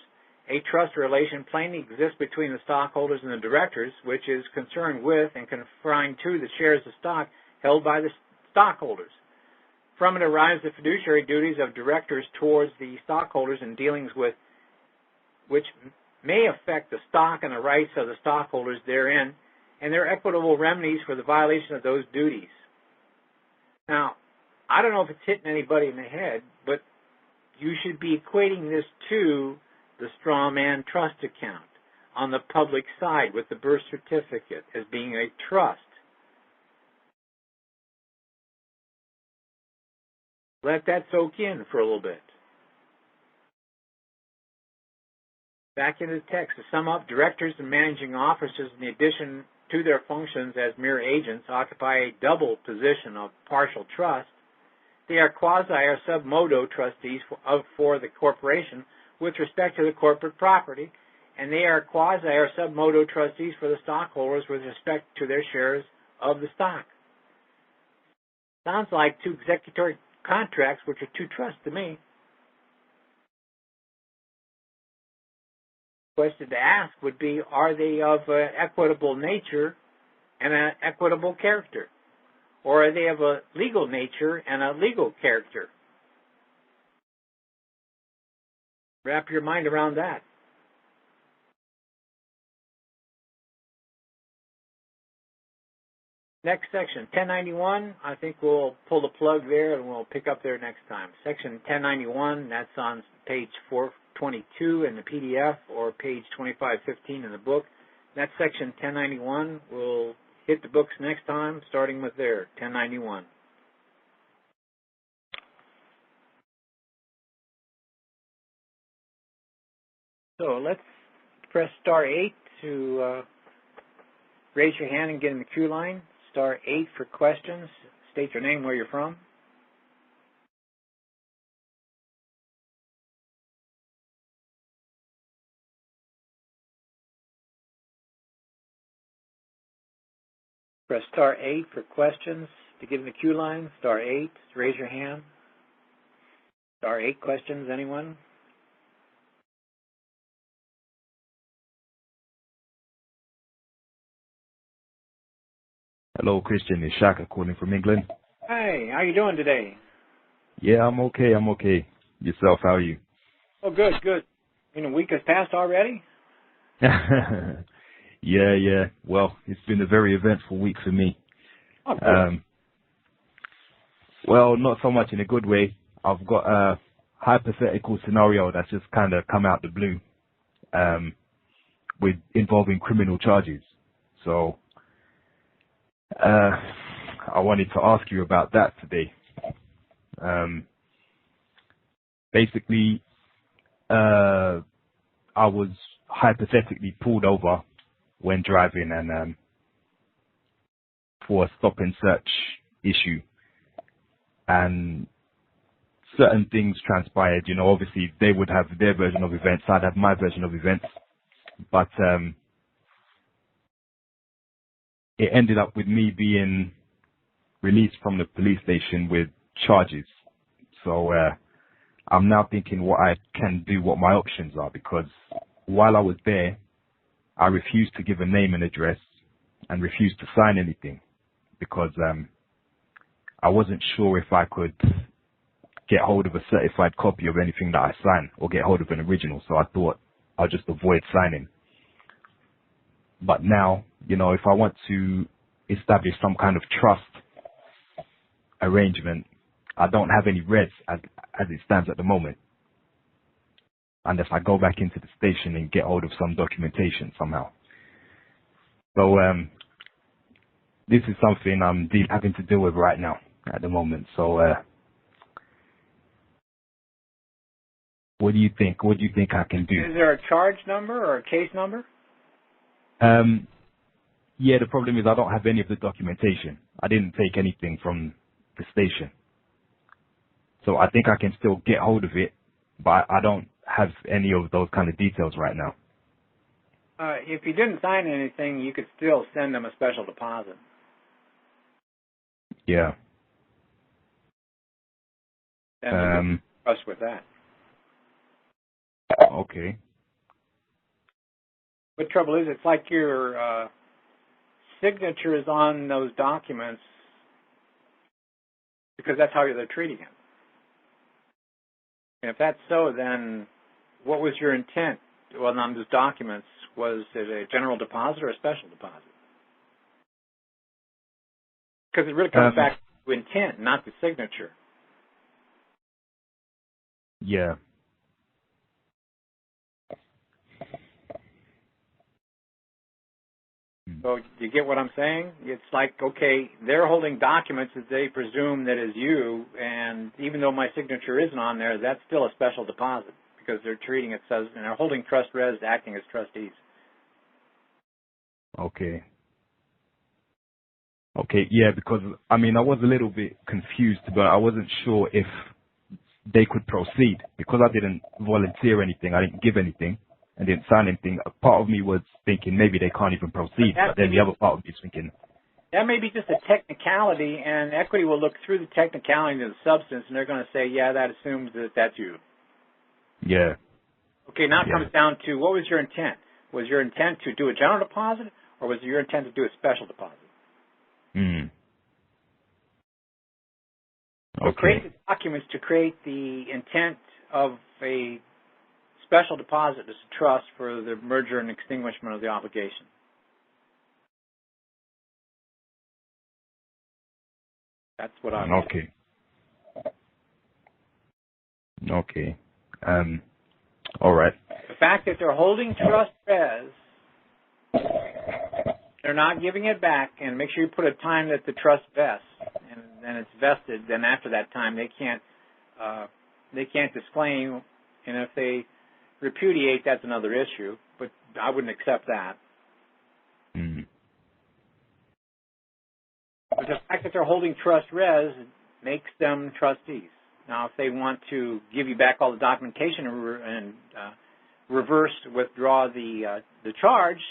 a trust relation plainly exists between the stockholders and the directors, which is concerned with and confined to the shares of stock held by the stockholders. From it arise the fiduciary duties of directors towards the stockholders in dealings with which may affect the stock and the rights of the stockholders therein, and their equitable remedies for the violation of those duties. Now, I don't know if it's hitting anybody in the head, but you should be equating this to the straw man trust account on the public side with the birth certificate as being a trust. Let that soak in for a little bit. Back in the text, to sum up, directors and managing officers, in addition to their functions as mere agents, occupy a double position of partial trust. They are quasi or sub modo trustees for the corporation with respect to the corporate property, and they are quasi or sub modo trustees for the stockholders with respect to their shares of the stock. Sounds like two executory contracts, which are two trusts to me. Question to ask would be, are they of an equitable nature and an equitable character? Or are they of a legal nature and a legal character? Wrap your mind around that. Next section, 1091. I think we'll pull the plug there and we'll pick up there next time. Section 1091, that's on page 422 in the PDF or page 2515 in the book. That's section 1091. We'll hit the books next time, starting with there, 1091. So let's press star 8 to raise your hand and get in the queue line. Star 8 for questions. State your name, where you're from. Press star 8 for questions to get in the queue line. Star 8, raise your hand. Star 8 questions, anyone? Hello, Christian. It's Shaka calling from England. Hi, how you doing today? Yeah, I'm okay. I'm okay. Yourself, how are you? Oh, good, good. You know, week has passed already? Yeah. Well, it's been a very eventful week for me. Oh, good. Well, not so much in a good way. I've got a hypothetical scenario that's just kind of come out the blue, with involving criminal charges. So, I wanted to ask you about that today. Basically, I was hypothetically pulled over when driving and for a stop and search issue. And certain things transpired. You know, obviously they would have their version of events, I'd have my version of events, but it ended up with me being released from the police station with charges. So I'm now thinking what I can do, what my options are, because while I was there, I refused to give a name and address and refused to sign anything because I wasn't sure if I could get hold of a certified copy of anything that I sign or get hold of an original. So I thought I'll just avoid signing. But now, you know, if I want to establish some kind of trust arrangement, I don't have any reds as it stands at the moment, unless I go back into the station and get hold of some documentation somehow. So this is something I'm having to deal with right now at the moment. So what do you think? What do you think I can do? Is there a charge number or a case number? Yeah, the problem is I don't have any of the documentation. I didn't take anything from the station. So I think I can still get hold of it, but I don't have any of those kind of details right now. If you didn't sign anything, you could still send them a special deposit. Yeah. And trust with that. Okay. The trouble is, it's like your signature is on those documents because that's how they're treating it. And if that's so, then what was your intent? Well, on those documents, was it a general deposit or a special deposit? Because it really comes back to intent, not the signature. Yeah. So you get what I'm saying? It's like, okay, they're holding documents that they presume that is you, and even though my signature isn't on there, that's still a special deposit because they're treating it as, and they're holding trust res acting as trustees. Okay. Okay, yeah, because, I mean, I was a little bit confused, but I wasn't sure if they could proceed because I didn't volunteer anything. I didn't give anything and didn't sign anything. A part of me was thinking maybe they can't even proceed, but then the other part of me is thinking that may be just a technicality, and equity will look through the technicality of the substance, and they're going to say, yeah, that assumes that that's you. Yeah. Okay, now it comes down to what was your intent? Was your intent to do a general deposit, or was your intent to do a special deposit? Okay. Create the documents to create the intent of a special deposit as a trust for the merger and extinguishment of the obligation. That's what I'm Okay. Okay. All right. The fact that they're holding trust res, they're not giving it back, and make sure you put a time that the trust vests, and then it's vested. Then after that time, they can't disclaim, and if they repudiate, that's another issue. But I wouldn't accept that. But the fact that they're holding trust res makes them trustees. Now, if they want to give you back all the documentation and reverse withdraw the charge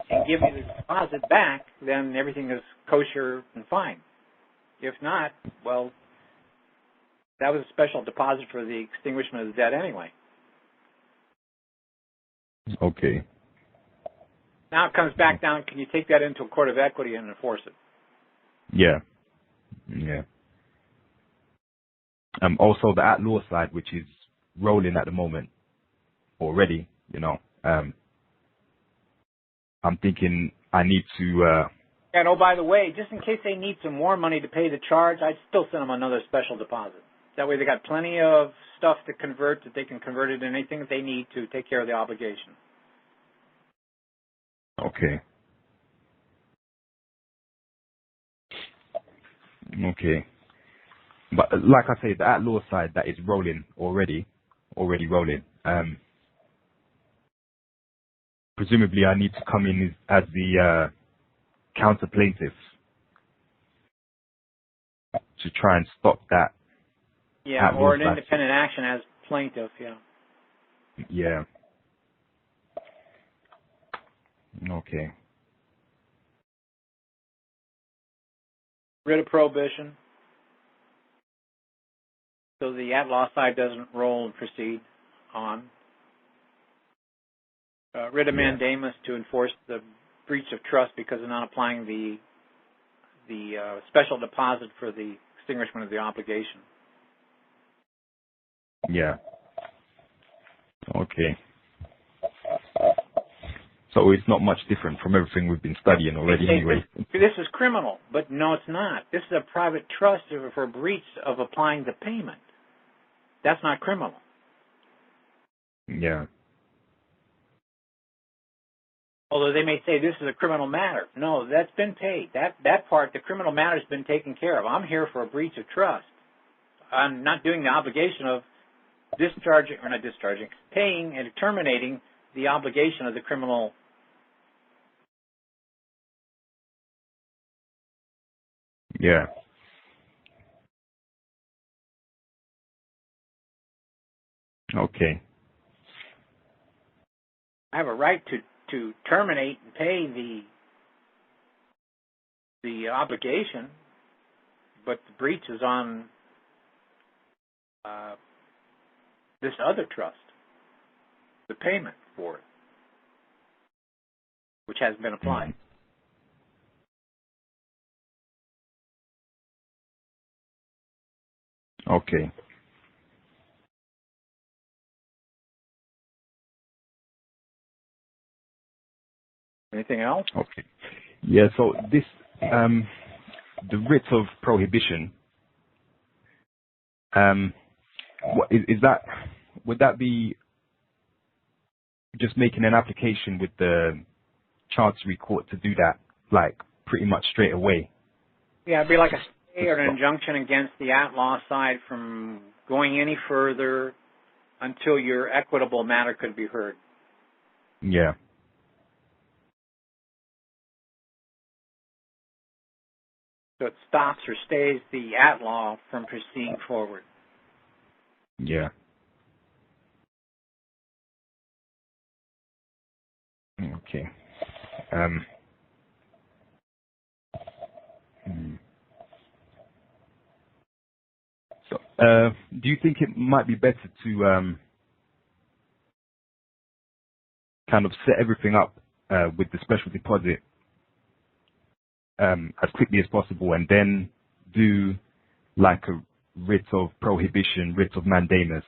and give you the deposit back, then everything is kosher and fine. If not, well, that was a special deposit for the extinguishment of the debt anyway. Okay. Now it comes back down, can you take that into a court of equity and enforce it? Yeah. Yeah. Also the at-law side, which is rolling at the moment already, you know, I'm thinking I need to... And oh, by the way, just in case they need some more money to pay the charge, I'd still send them another special deposit. That way they got plenty of stuff to convert, that they can convert it into anything that they need to take care of the obligation. Okay. Okay. But like I say, the at-law side, that is rolling already rolling. Presumably I need to come in as the counter plaintiff to try and stop that Yeah, at or law an side. independent action as plaintiff, yeah. Yeah. Okay. Writ of prohibition, so the at-law side doesn't roll and proceed on. Writ of Yeah. mandamus to enforce the breach of trust because of not applying the special deposit for the extinguishment of the obligation. Yeah. Okay. So it's not much different from everything we've been studying already anyway. This is criminal, but no, it's not. This is a private trust for breach of applying the payment. That's not criminal. Yeah. Although they may say this is a criminal matter. No, that's been paid. That part, the criminal matter has been taken care of. I'm here for a breach of trust. I'm not doing the obligation of paying and terminating the obligation of the criminal. Yeah. Okay. I have a right to terminate and pay the obligation, but the breach is on this other trust, the payment for it, which hasn't been applied. Okay. Anything else? Okay. Yeah, so this, the writ of prohibition, what is that, would that be just making an application with the Chancery Court to do that, like, pretty much straight away? Yeah, it'd be like a stay or an injunction against the at-law side from going any further until your equitable matter could be heard. Yeah. So it stops or stays the at-law from proceeding forward. Yeah. Okay. Hmm. So, do you think it might be better to kind of set everything up with the special deposit as quickly as possible, and then do like a writ of prohibition, writ of mandamus,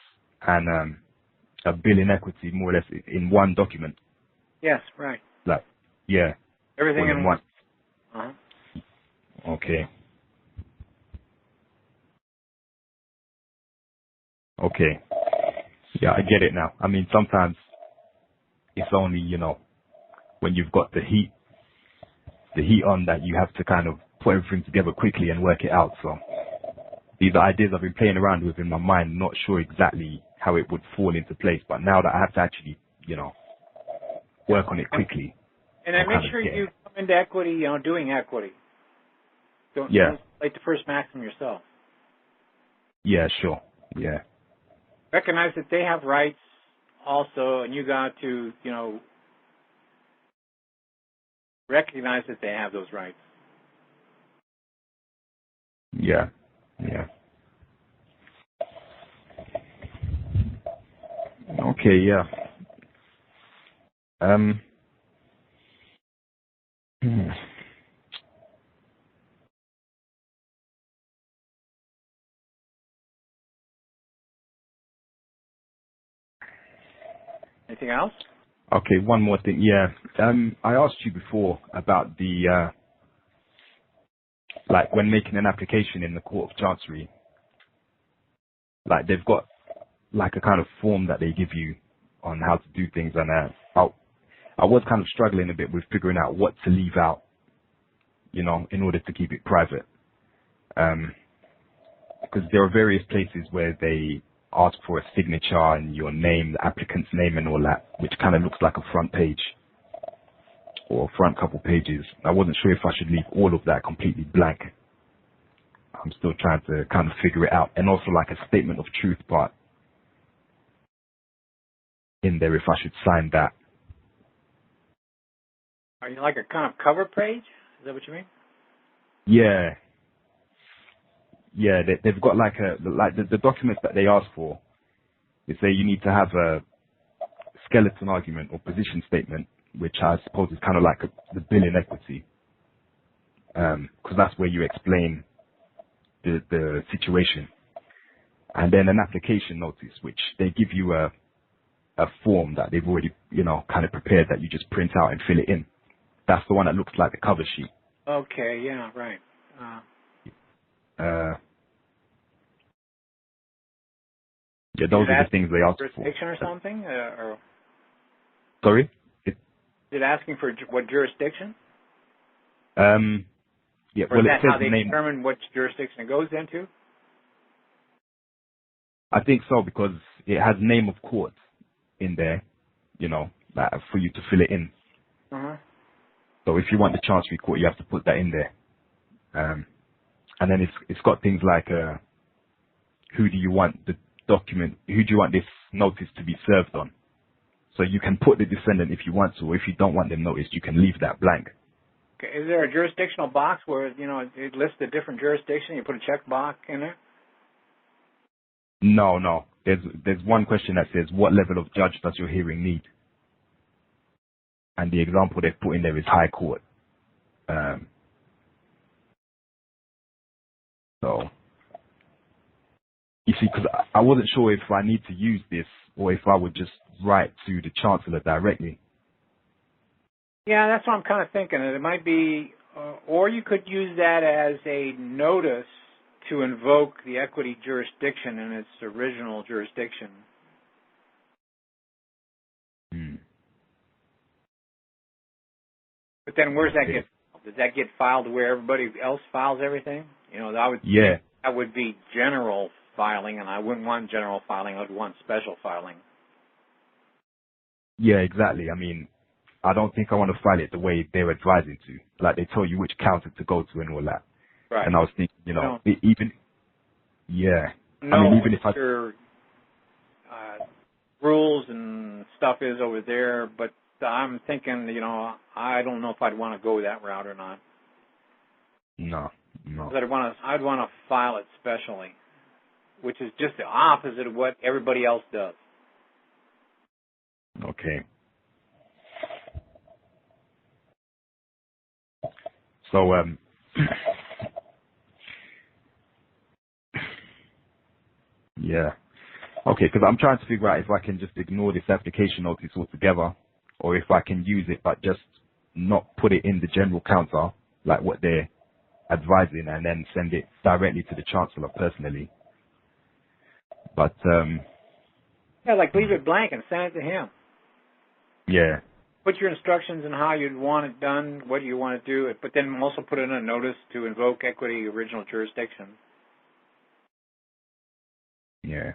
and a bill in equity, more or less, in one document? Yes, right. Like, yeah, Everything all in in one. one. Uh-huh. Okay. Okay. Yeah, I get it now. I mean, sometimes it's only, when you've got the heat on, that you have to kind of put everything together quickly and work it out. So these are ideas I've been playing around with in my mind, not sure exactly how it would fall into place. But now that I have to actually, work on it quickly. And then make sure you come into equity, doing equity. Don't violate the first maxim yourself. Yeah, sure. Yeah. Recognize that they have rights also, and you got to, recognize that they have those rights. Yeah. Yeah. Okay, yeah. Hmm. Anything else? Okay, one more thing. Yeah. I asked you before about the, like when making an application in the Court of Chancery, like they've got like a kind of form that they give you on how to do things, and I was kind of struggling a bit with figuring out what to leave out, in order to keep it private. Because there are various places where they ask for a signature and your name, the applicant's name and all that, which kind of looks like a front page or a front couple pages. I wasn't sure if I should leave all of that completely blank. I'm still trying to kind of figure it out. And also like a statement of truth part in there if I should sign that. Are you like a kind of cover page? Is that what you mean? Yeah. Yeah, they've got like the documents that they ask for. They say you need to have a skeleton argument or position statement, which I suppose is kind of like the bill in equity, because that's where you explain the situation. And then an application notice, which they give you a form that they've already, kind of prepared that you just print out and fill it in. That's the one that looks like the cover sheet. Okay, yeah, right. Yeah, those are the things they ask for. Jurisdiction or something? Or Sorry? is it asking for what jurisdiction? Yeah, Or well, is it that says how they name. determine which jurisdiction it goes into? I think so, because it has name of court in there, like for you to fill it in. Uh-huh. So if you want the Chancery Court, you have to put that in there. And then it's got things like who do you want the document, who do you want this notice to be served on? So you can put the defendant if you want to, or if you don't want them noticed, you can leave that blank. Okay. Is there a jurisdictional box where, it lists a different jurisdiction, you put a check box in there? No. There's one question that says, what level of judge does your hearing need? And the example they've put in there is High Court. So, you see, because I wasn't sure if I need to use this or if I would just write to the Chancellor directly. Yeah, that's what I'm kind of thinking. It might be, or you could use that as a notice to invoke the equity jurisdiction in its original jurisdiction. But then where's that get filed? Does that get filed where everybody else files everything? That would be general filing, and I wouldn't want general filing. I would want special filing. Yeah, exactly. I mean, I don't think I want to file it the way they're advising to. Like they tell you which counter to go to and all that. Right. And I was thinking, even if your rules and stuff is over there, but I'm thinking, I don't know if I'd want to go that route or not. No. I'd want to file it specially, which is just the opposite of what everybody else does. Okay. So, yeah. Okay, because I'm trying to figure out if I can just ignore this application notice altogether, or if I can use it but just not put it in the general counter, like what they're advising, and then send it directly to the Chancellor personally. But, leave it blank and send it to him. Yeah. Put your instructions on how you'd want it done, what you want to do, but then also put in a notice to invoke equity original jurisdiction. Yeah.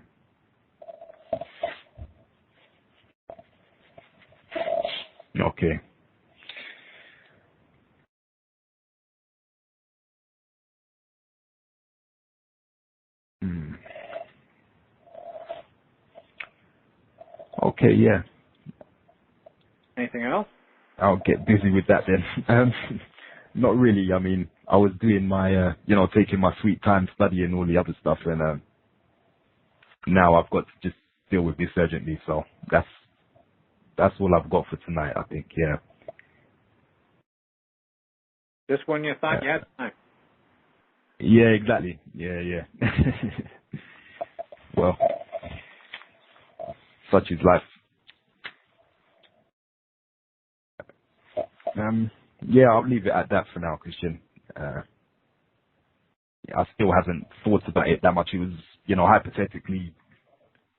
Okay. Okay, yeah. Anything else? I'll get busy with that then. Not really. I mean, I was doing my, taking my sweet time studying all the other stuff, and now I've got to just deal with this urgently. So that's all I've got for tonight, I think. Yeah. Just when you thought you had time. Yeah, exactly. Yeah. Well, such is life. Yeah, I'll leave it at that for now, Christian. I still haven't thought about it that much. It was, hypothetically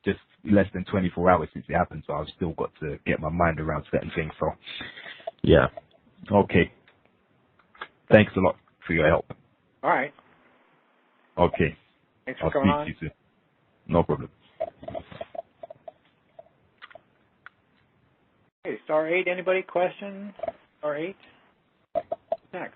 just less than 24 hours since it happened, so I've still got to get my mind around certain things. So, yeah. Okay. Thanks a lot for your help. All right. Okay. Thanks for I'll coming speak on. to you soon. No problem. Hey, star 8, anybody? Question? Star 8? Next.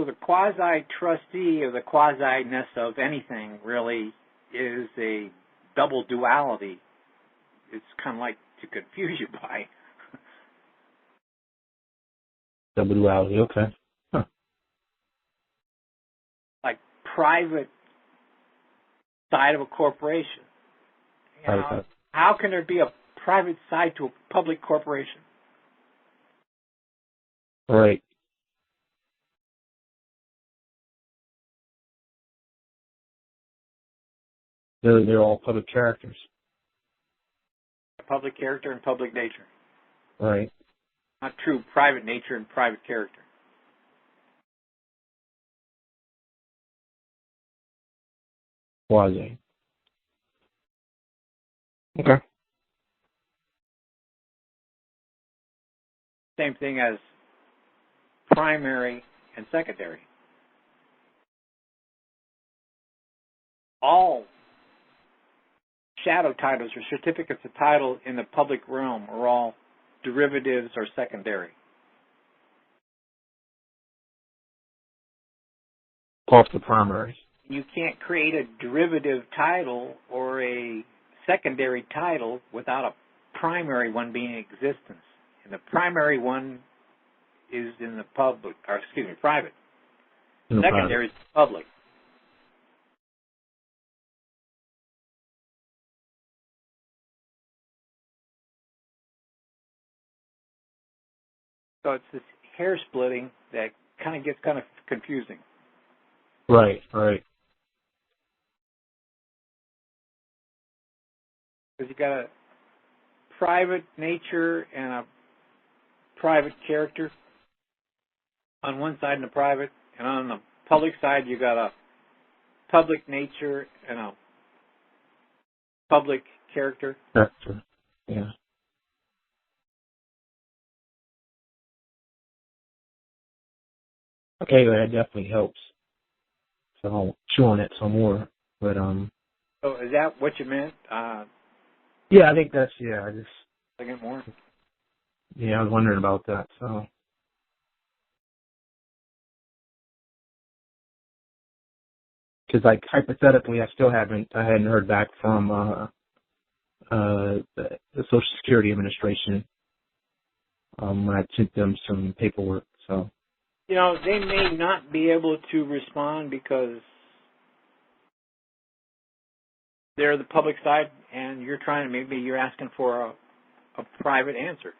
So the quasi-trustee or the quasi-ness of anything really is a double duality. It's kind of like to confuse you by. Double duality, okay. Huh. Like private side of a corporation. You know, how can there be a private side to a public corporation? Right. They're all public characters. Public character and public nature. Right. Not true private nature and private character. Quasi. Okay. Same thing as primary and secondary. All shadow titles or certificates of title in the public realm are all derivatives or secondary. Off the primaries. You can't create a derivative title or a secondary title without a primary one being in existence. And the primary one is in the public, or excuse me, private. Secondary is public. So it's this hair splitting that kind of gets kind of confusing. Right, right. Because you got a private nature and a private character on one side and a private, and on the public side you got a public nature and a public character. That's true. Yeah. Okay, that definitely helps. So I'll chew on it some more. But So is that what you meant? yeah, I think that's I just Second more. yeah, I was wondering about that. So because like hypothetically, I hadn't heard back from the Social Security Administration when I sent them some paperwork. So You know, they may not be able to respond because they're the public side, and maybe you're asking for a private answer.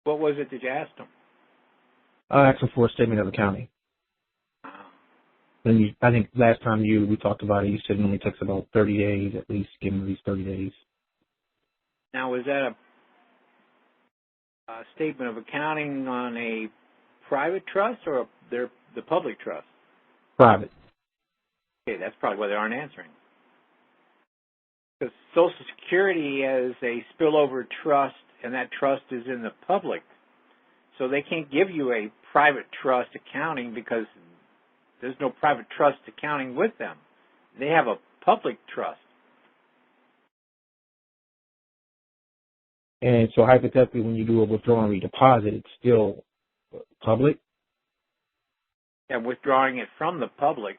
What was it that you asked them? asking for a statement of accounting. And I think last time we talked about it, you said it only takes about 30 days, at least, give them at least 30 days. Now, was that a statement of accounting on a private trust or the public trust? Private. Okay, that's probably why they aren't answering. Because Social Security is a spillover trust, and that trust is in the public. So they can't give you a private trust accounting because there's no private trust accounting with them. They have a public trust. And so hypothetically, when you do a withdrawal and redeposit, it's still public? And withdrawing it from the public.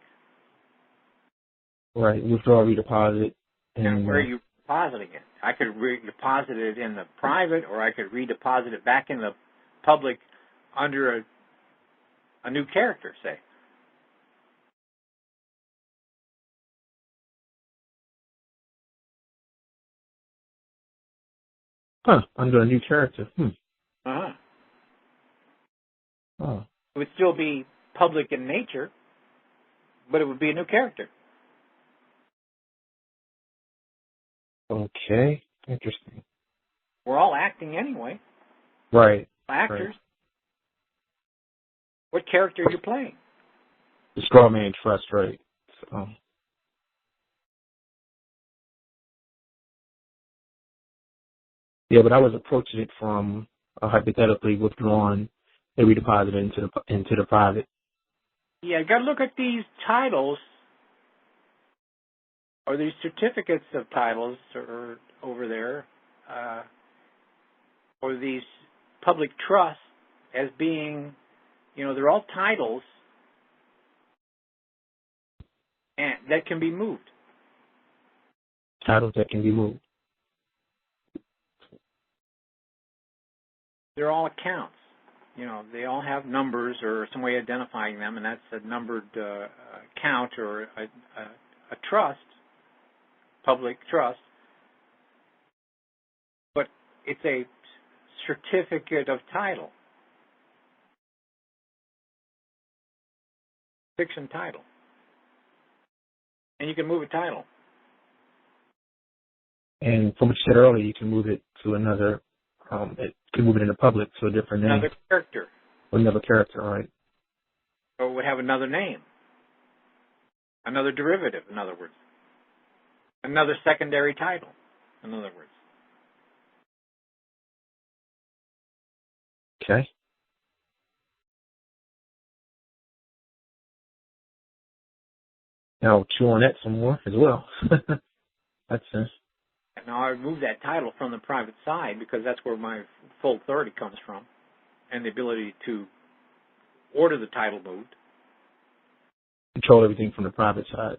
Right, withdraw, redeposit. And where are you depositing it? I could redeposit it in the private, or I could redeposit it back in the public under a new character, say. Under a new character. Uh-huh. Oh. It would still be public in nature, but it would be a new character. Okay. Interesting. We're all acting anyway. Right. Actors. Right. What character are you playing? The straw man trust, right. So. Yeah, but I was approaching it from hypothetically withdrawing and redepositing into the private. Yeah, you got to look at these titles or these certificates of titles or over there, or these public trust as being, they're all titles and that can be moved. Titles that can be moved. They're all accounts. They all have numbers or some way of identifying them, and that's a numbered account or a trust, public trust. But it's a certificate of title, fiction title, and you can move a title. And from what you said earlier, you can move it to another. It can move it in the public to a different name. Another character. Or another character, right? Or would have another name. Another derivative, in other words. Another secondary title, in other words. Okay. Now chew on that some more as well. That's Now, I remove that title from the private side because that's where my full authority comes from, and the ability to order the title moved. control everything from the private side.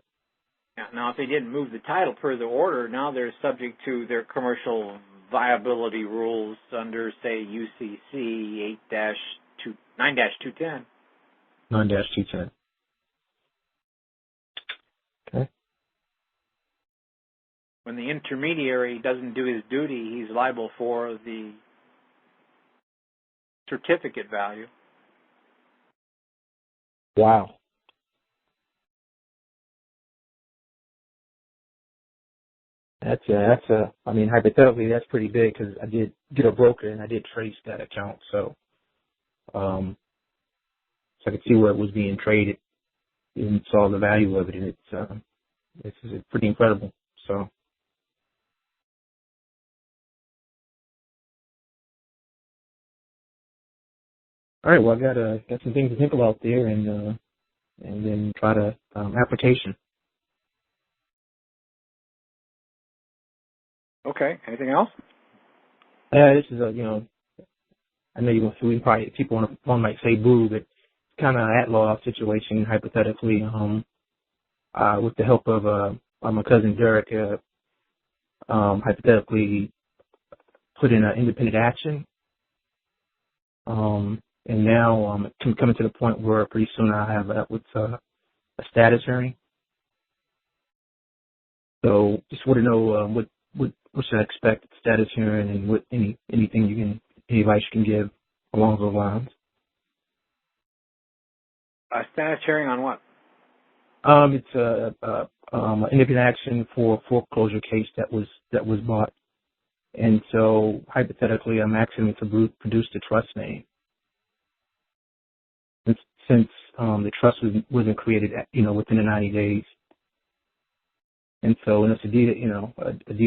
Now, if they didn't move the title per the order, now they're subject to their commercial viability rules under, say, UCC 9-210. 9-210. Okay. When the intermediary doesn't do his duty, he's liable for the certificate value. Wow. I mean, hypothetically, that's pretty big because I did get a broker and I did trace that account. So I could see where it was being traded and saw the value of it. And it's pretty incredible. So. All right. Well, I got some things to think about there and then try to, application. Okay. Anything else? This is I know people on the phone might say boo, but it's kind of an at-law situation, hypothetically, with the help of my cousin Derek, hypothetically put in an independent action. And now I'm coming to the point where pretty soon I have a status hearing. So just want to know what should I expect at the status hearing and what any advice you can give along those lines. A status hearing on what? It's an independent action for a foreclosure case that was bought, and so hypothetically, I'm asking them to produce the trust name. Since the trust wasn't created, within the 90 days, and so it's a deed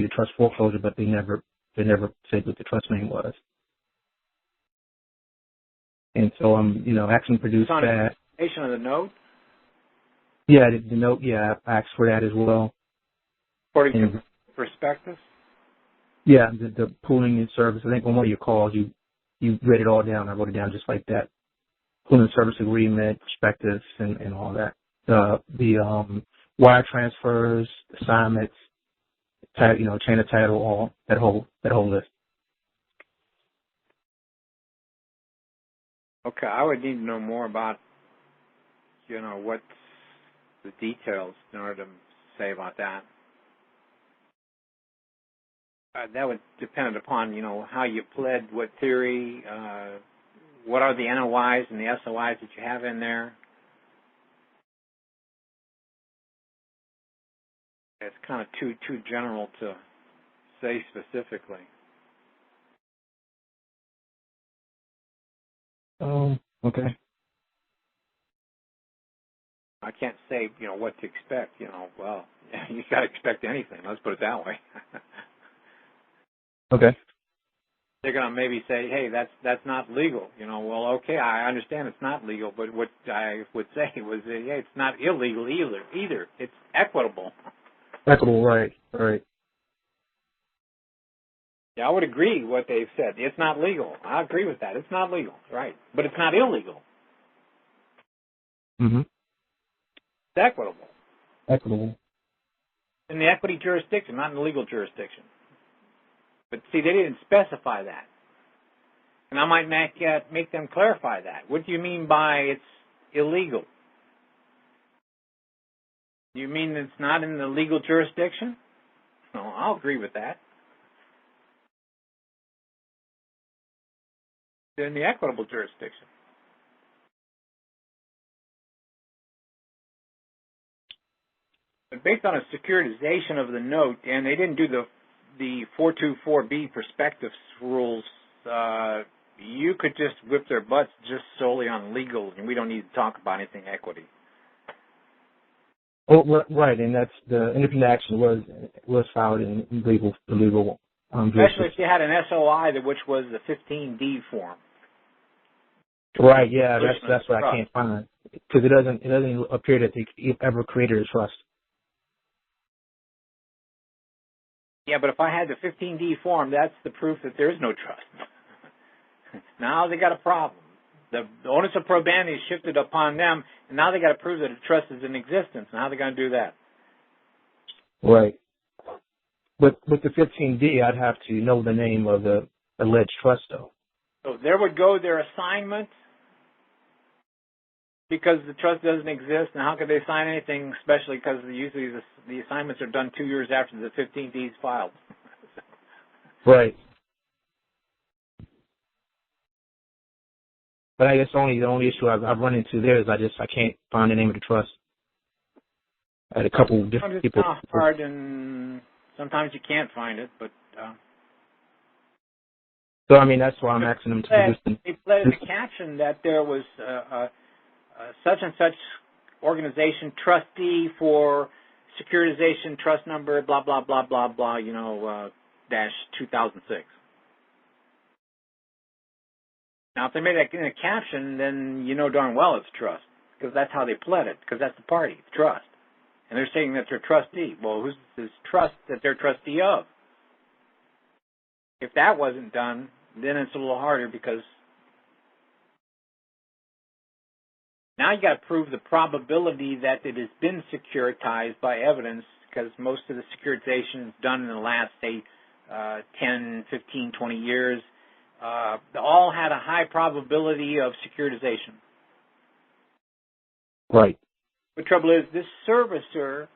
of trust foreclosure, but they never said what the trust name was, and so I'm asking to produce that. Of the note? Yeah, the note. Yeah, I asked for that as well. According to prospectus? Yeah, the pooling and service. I think on one of your calls you read it all down. I wrote it down just like that. Pooling and service agreement, prospectus, and all that. The wire transfers, assignments, chain of title, all that whole list. Okay, I would need to know more about what's the details in order to say about that. That would depend upon, how you pled, what theory, what are the NOIs and the SOIs that you have in there. It's kind of too general to say specifically. Okay. I can't say, what to expect, well, you got to expect anything, let's put it that way. Okay. They're going to maybe say, hey, that's not legal. Well, okay, I understand it's not legal, but what I would say was, yeah, it's not illegal either. It's equitable. Equitable, right. Yeah, I would agree what they've said. It's not legal. I agree with that. It's not legal, right? But it's not illegal. Mm-hmm. It's equitable. Equitable. In the equity jurisdiction, not in the legal jurisdiction. But see, they didn't specify that. And I might make them clarify that. What do you mean by it's illegal? Do you mean it's not in the legal jurisdiction? No, I'll agree with that. It's in the equitable jurisdiction. But based on a securitization of the note, and they didn't do the 424B prospectus rules, you could just whip their butts just solely on legal, and we don't need to talk about anything equity. Oh, right, and that's the independent action was filed in legal. Especially if you had an SOI, which was the 15D form. Right, yeah, that's what I can't find because it doesn't appear that they ever created a trust. Yeah, but if I had the 15D form, that's the proof that there is no trust. Now they got a problem. The onus of probandi is shifted upon them, and now they got to prove that a trust is in existence. And how are they going to do that? Right. But with the 15D, I'd have to know the name of the alleged trust, though. So there would go their assignment because the trust doesn't exist. And how could they sign anything, especially because usually the assignments are done 2 years after the 15D is filed. Right. But I guess the only issue I've run into there is I can't find the name of the trust. I had a couple of different people. It's hard, and sometimes you can't find it, but. So I mean that's why I'm asking them to produce them. They pled in the caption that there was such and such organization trustee for securitization trust number blah blah blah blah blah dash 2006. Now, if they made that in a caption, then you know darn well it's trust, because that's how they pled it, because that's the party, it's trust. And they're saying that they're trustee. Well, who's this trust that they're trustee of? If that wasn't done, then it's a little harder, because now you got to prove the probability that it has been securitized by evidence, because most of the securitization is done in the last, say, 10, 15, 20 years. All had a high probability of securitization. Right. The trouble is, this servicer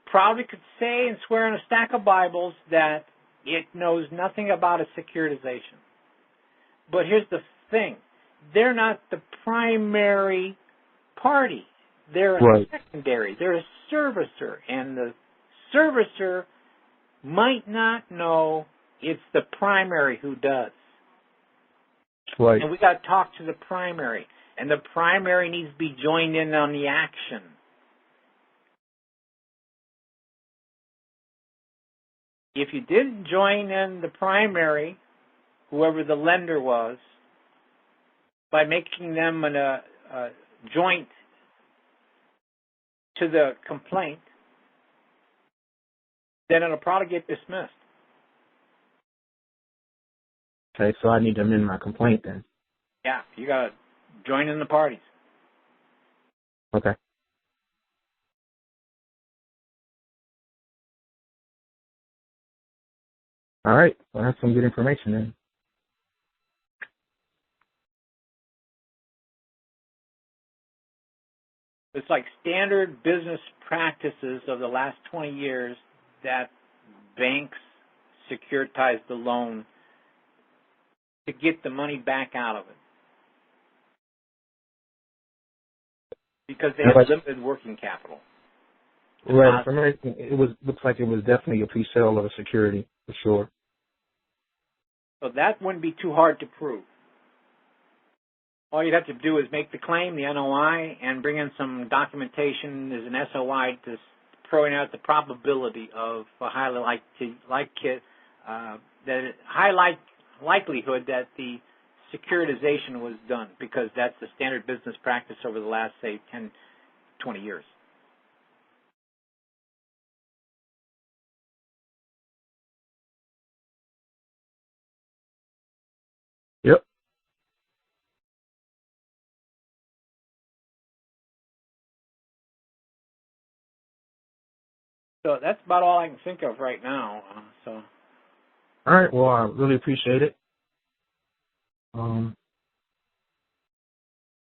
probably could say and swear on a stack of Bibles that it knows nothing about a securitization. But here's the thing. They're not the primary party. They're a secondary. They're a servicer. And the servicer might not know it's the primary who does. Right. And we got to talk to the primary. And the primary needs to be joined in on the action. If you didn't join in the primary, whoever the lender was, by making them a joint to the complaint, then it'll probably get dismissed. Okay, so I need to amend my complaint then. Yeah, you got to join in the parties. Okay. All right. Well, that's some good information then. It's like standard business practices of the last 20 years that banks securitize the loan to get the money back out of it. Because they have limited working capital. Right. For me, looks like it was definitely a pre-sale of a security, for sure. So that wouldn't be too hard to prove. All you'd have to do is make the claim, the NOI, and bring in some documentation as an SOI to throwing out the probability of a high likelihood that the securitization was done, because that's the standard business practice over the last, say, 10, 20 years. So that's about all I can think of right now. All right. Well, I really appreciate it.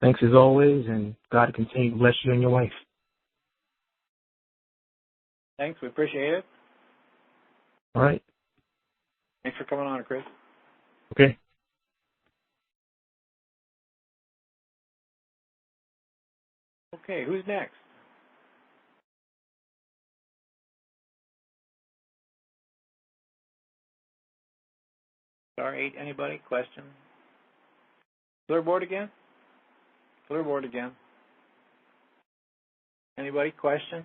Thanks as always, and God continue to bless you and your wife. Thanks. We appreciate it. All right. Thanks for coming on, Chris. Okay. Okay, who's next? Star 8, anybody? Question? Clearboard again? Clearboard again. Anybody? Question?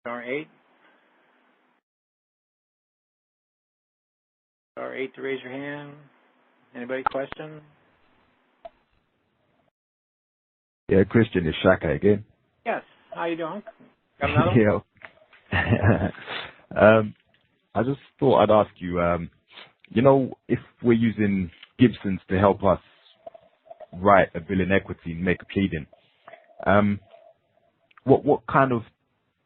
Star 8? Star 8 to raise your hand. Anybody? Question? Yeah, Christian, it's Shaka again. Yes. How you doing? Got another one? Yeah. I just thought I'd ask you, if we're using Gibson's to help us write a bill in equity and make a pleading, what kind of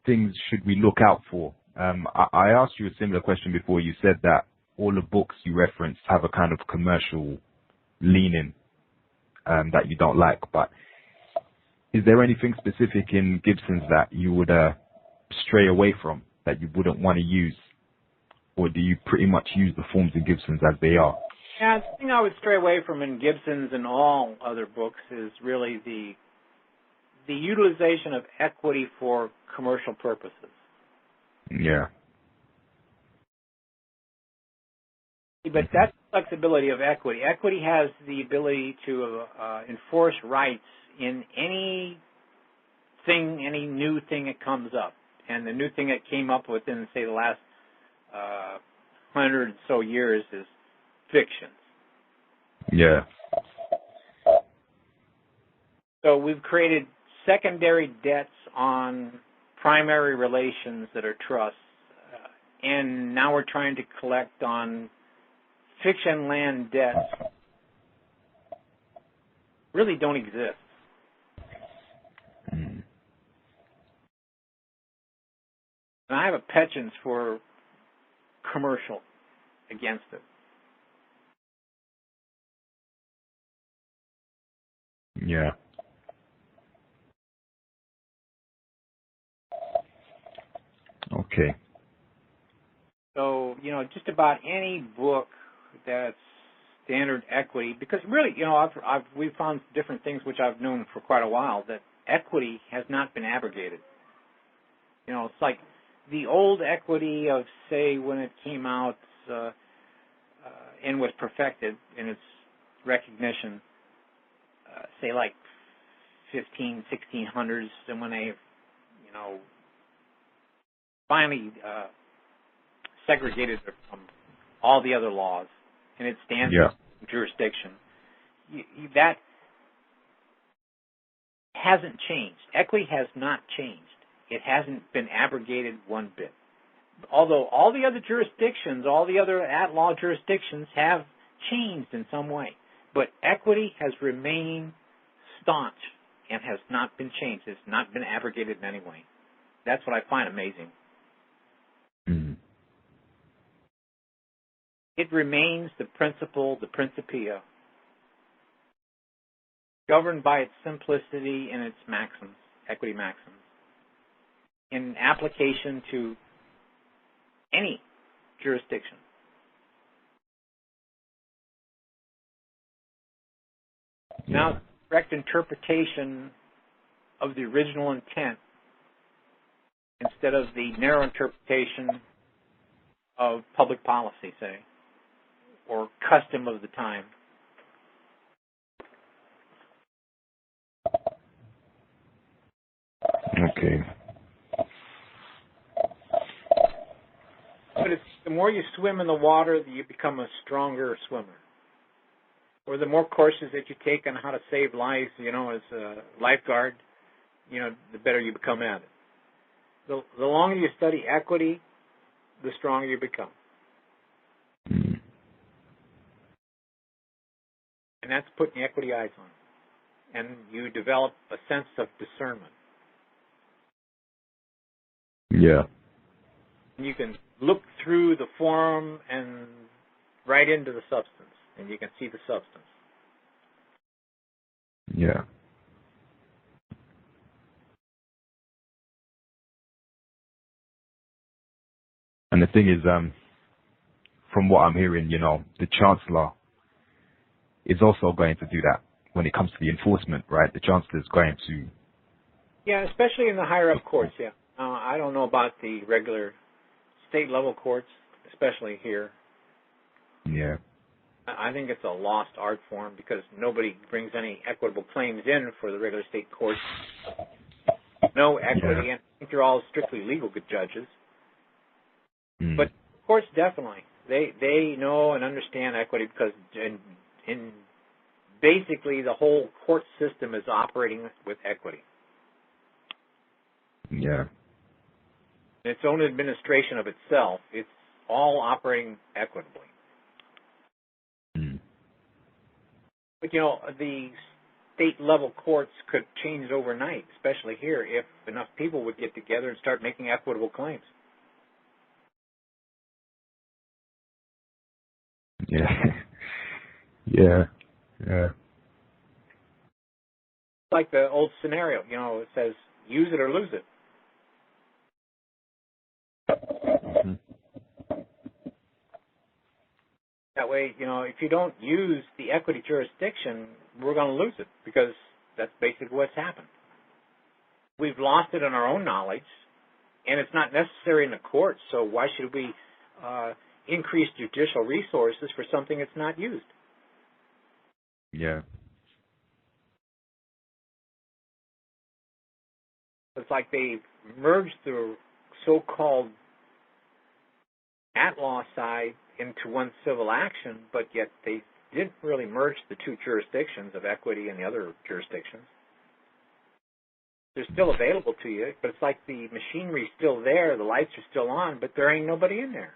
things should we look out for? I asked you a similar question before. You said that all the books you referenced have a kind of commercial leaning that you don't like, but is there anything specific in Gibson's that you would stray away from, that you wouldn't want to use? Or do you pretty much use the forms in Gibson's as they are? Yeah, the thing I would stray away from in Gibson's and all other books is really the utilization of equity for commercial purposes. Yeah. But that's the flexibility of equity. Equity has the ability to enforce rights in any new thing that comes up. And the new thing that came up within, say, the last 100 or so years is fictions. Yeah. So we've created secondary debts on primary relations that are trusts, and now we're trying to collect on fiction land debts really don't exist. Mm. And I have a penchant for commercial against it. Yeah. Okay. So, just about any book that's standard equity, because really, we've found different things which I've known for quite a while, that equity has not been abrogated. It's like the old equity of, say, when it came out and was perfected in its recognition, say like 1600s, and when they, finally segregated it from all the other laws, and it stands in jurisdiction. That hasn't changed. Equity has not changed. It hasn't been abrogated one bit. Although all the other jurisdictions, all the other at-law jurisdictions have changed in some way. But equity has remained staunch and has not been changed. It's not been abrogated in any way. That's what I find amazing. Mm. It remains the principle, the principia, governed by its simplicity and its maxims, equity maxims, in application to any jurisdiction. Yeah. Now, correct interpretation of the original intent instead of the narrow interpretation of public policy, say, or custom of the time. Okay. But the more you swim in the water, you become a stronger swimmer. Or the more courses that you take on how to save lives, as a lifeguard, the better you become at it. The longer you study equity, the stronger you become. Mm. And that's putting equity eyes on. and you develop a sense of discernment. Yeah. You can look through the form and right into the substance, and you can see the substance. Yeah. And the thing is, from what I'm hearing, the Chancellor is also going to do that when it comes to the enforcement, right? The Chancellor is going to. Yeah, especially in the higher up courts, yeah. I don't know about the regular state level courts, especially here. Yeah. I think it's a lost art form because nobody brings any equitable claims in for the regular state courts. No equity, Yeah. and I think they're all strictly legal good judges. Mm. But courts definitely, they know and understand equity because in basically the whole court system is operating with equity. Yeah. Its own administration of itself, it's all operating equitably. Mm. But, the state-level courts could change overnight, especially here, if enough people would get together and start making equitable claims. Yeah. Yeah. Yeah. Like the old scenario, it says, use it or lose it. Mhm. That way, if you don't use the equity jurisdiction, we're going to lose it because that's basically what's happened. We've lost it in our own knowledge, and it's not necessary in the courts, so why should we increase judicial resources for something that's not used? Yeah. It's like they merged the so-called at-law side into one civil action, but yet they didn't really merge the two jurisdictions of equity and the other jurisdictions. They're still available to you, but it's like the machinery's still there, the lights are still on, but there ain't nobody in there.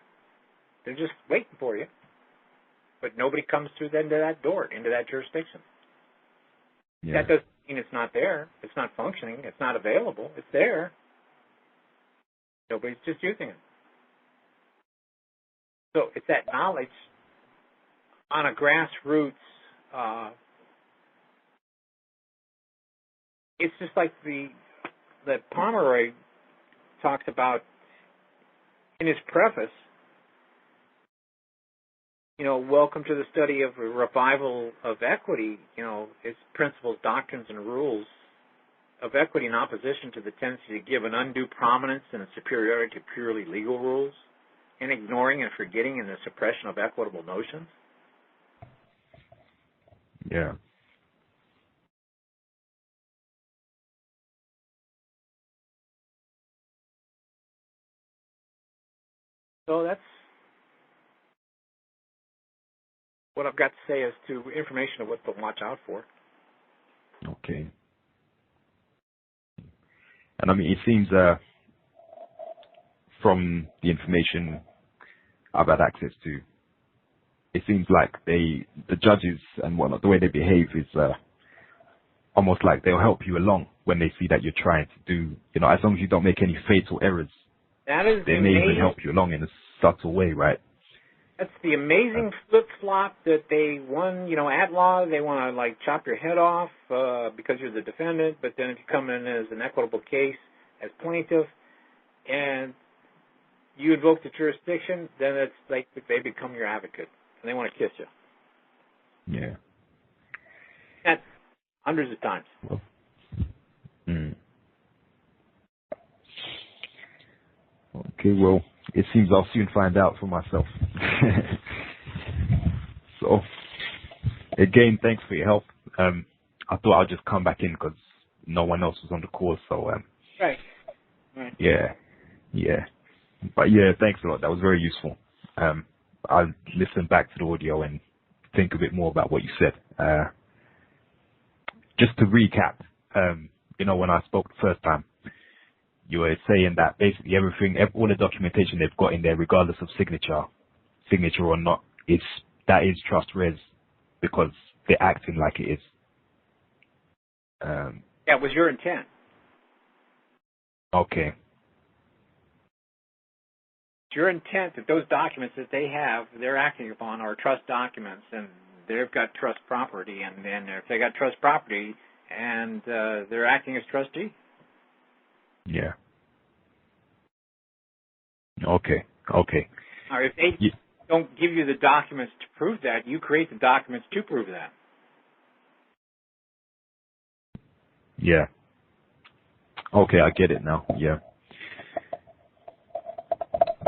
They're just waiting for you. But nobody comes through into that door, into that jurisdiction. Yeah. That doesn't mean it's not there. It's not functioning. It's not available. It's there. Nobody's just using it. So it's that knowledge on a grassroots. It's just like that Pomeroy talks about in his preface. Welcome to the study of a revival of equity. Its principles, doctrines, and rules of equity in opposition to the tendency to give an undue prominence and a superiority to purely legal rules, and ignoring and forgetting in the suppression of equitable notions. Yeah. So that's what I've got to say as to information of what to watch out for. Okay. And I mean, it seems from the information I've had access to, it seems like the judges and whatnot, the way they behave is almost like they'll help you along when they see that you're trying to do, as long as you don't make any fatal errors, That is they may even help you along in a subtle way, right? That's the amazing flip-flop that they at law, they want to chop your head off because you're the defendant, but then if you come in as an equitable case as plaintiff and you invoke the jurisdiction, then it's like they become your advocate and they want to kiss you. Yeah. That's hundreds of times. Well, Okay, well, it seems I'll soon find out for myself. So, again, thanks for your help. I thought I'd just come back in because no one else was on the call, so Right. yeah. But yeah, thanks a lot. That was very useful. I'll listen back to the audio and think a bit more about what you said. Just to recap, when I spoke the first time, you were saying that basically all the documentation they've got in there, regardless of signature or not, that is trust res because they're acting like it is. That was your intent. Okay. It's your intent that those documents that they have, they're acting upon are trust documents, and they've got trust property, and if they got trust property and they're acting as trustee. Yeah. Okay. Okay. Or if they don't give you the documents to prove that, you create the documents to prove that. Yeah. Okay, I get it now. Yeah.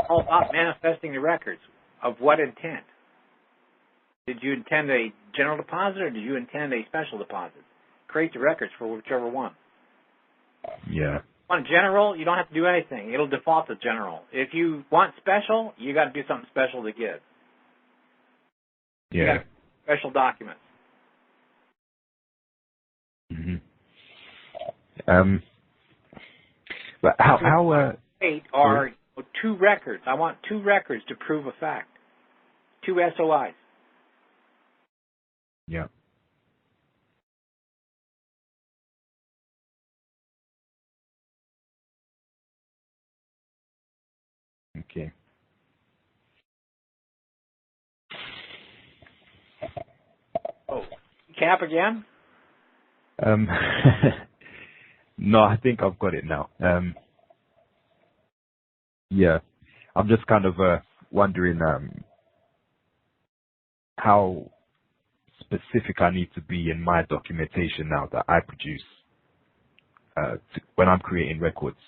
All about manifesting the records. Of what intent? Did you intend a general deposit or did you intend a special deposit? Create the records for whichever one. Yeah. On general, you don't have to do anything. It'll default to general. If you want special, you got to do something special to get. Yeah. You got special documents. But how 8 are 2 records. I want 2 records to prove a fact. 2 SOIs. Yeah. Okay. Oh, cap again? No, I think I've got it now. Yeah. I'm just kind of wondering how specific I need to be in my documentation now that I produce when I'm creating records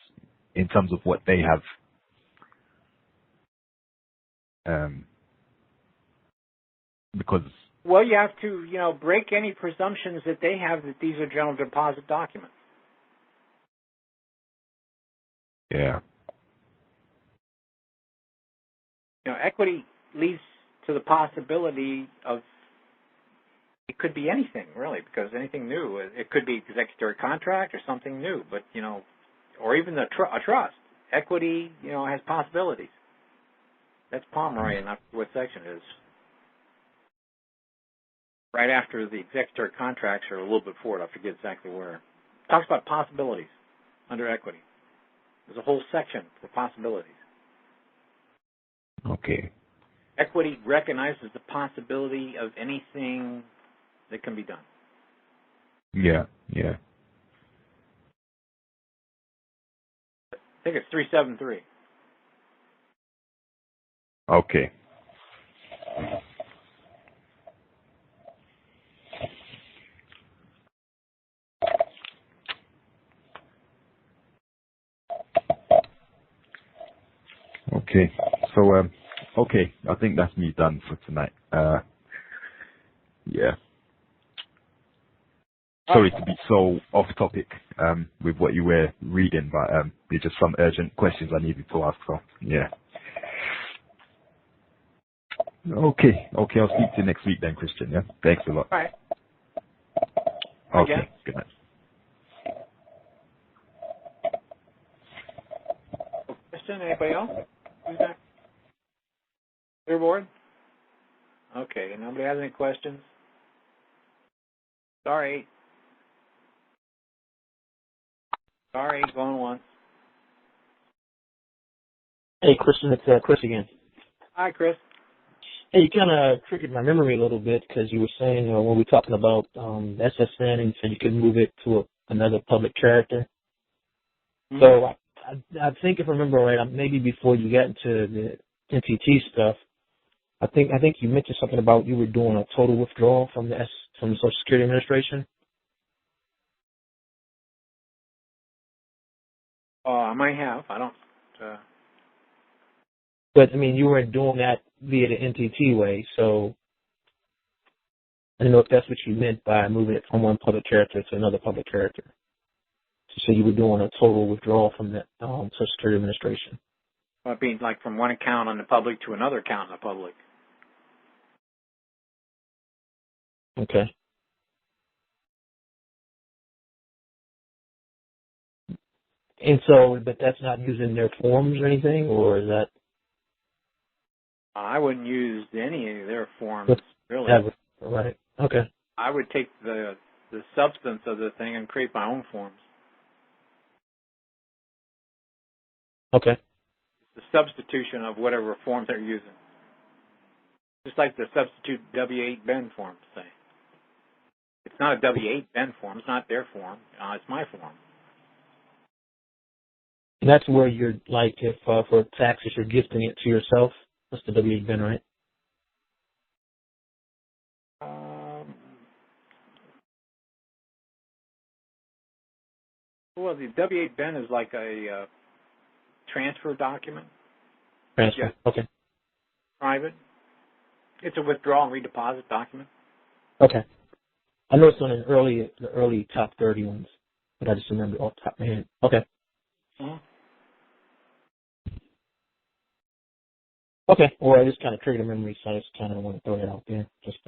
in terms of what they have. Because Well, you have to, break any presumptions that they have that these are general deposit documents. yeah, Equity leads to the possibility of it could be anything, really, because anything new. It could be executory contract or something new, but, or even a trust. Equity, has possibilities. That's Pomeroy, and that's what section it is. Right after the executory contracts or a little bit before it, I forget exactly where. It talks about possibilities under equity. There's a whole section for possibilities. okay, Equity recognizes the possibility of anything that can be done. yeah. I think it's 373. Okay. Okay. So, okay, I think that's me done for tonight. Yeah. Sorry to be so off topic with what you were reading, but there's just some urgent questions I needed to ask. So, yeah. Okay. I'll speak to you next week then, Christian. Yeah. Thanks a lot. All right. Okay. Good night. Question? Anybody else? Who's that? Clear board? Okay. Nobody has any questions? Sorry, going once. Hey, Christian, it's Chris again. Hi, Chris. Hey, you kind of triggered my memory a little bit because you were saying when we were talking about SSN and you said you could move it to another public character. Mm-hmm. So I think if I remember right, maybe before you got into the NTT stuff, I think you mentioned something about you were doing a total withdrawal from the Social Security Administration. I might have. I don't. But I mean, you weren't doing that via the NTT way, so I don't know if that's what you meant by moving it from one public character to another public character. So you were doing a total withdrawal from the Social Security Administration. Well, it means like from one account on the public to another account in the public. Okay. And so, but that's not using their forms or anything, or is that? I wouldn't use any of their forms, really. Right. Okay. I would take the the substance of the thing and create my own forms. Okay. The substitution of whatever forms they're using. Just like the substitute W-8 Ben form, say. It's not a W-8 Ben form. It's not their form. It's my form. And that's where you're, like, if for taxes you're gifting it to yourself. That's the W-8 bin, right? Well, the W-8 Ben is like a transfer document. Transfer. Yeah. Okay. Private. It's a withdrawal and redeposit document. Okay. I know it's on the early top 30 ones, but I just remember off the top of my head. Okay. Mm-hmm. Okay. Or I just kind of triggered a memory, so I just kind of want to throw that out there. Just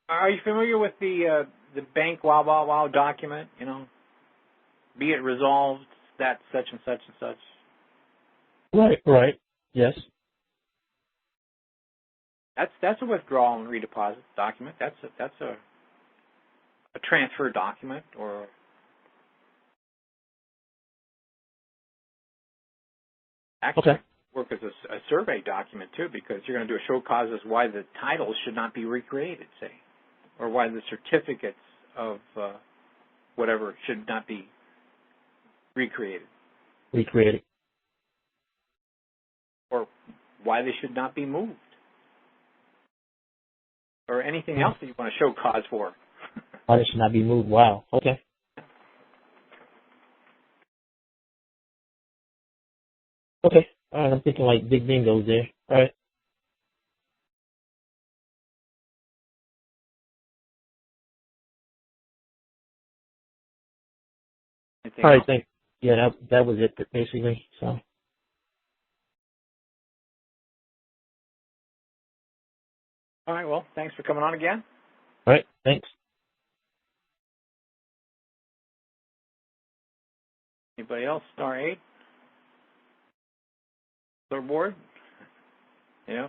Are you familiar with the bank wow document? You know, be it resolved that such and such and such. Right. Yes. That's a withdrawal and redeposit document. That's a transfer document or actually Okay. work as a survey document too, because you're going to do a show cause as why the titles should not be recreated, say, or why the certificates of whatever should not be recreated. Or why they should not be moved. Or anything else that you want to show cause for. Why they should not be moved. Wow. Okay. Okay. All right. I'm thinking like big bingo's there. All right. Anything All right. else? Thanks. Yeah, that was it basically. So. All right, well, thanks for coming on again. All right. Thanks. Anybody else? Star 8? Board? Yeah.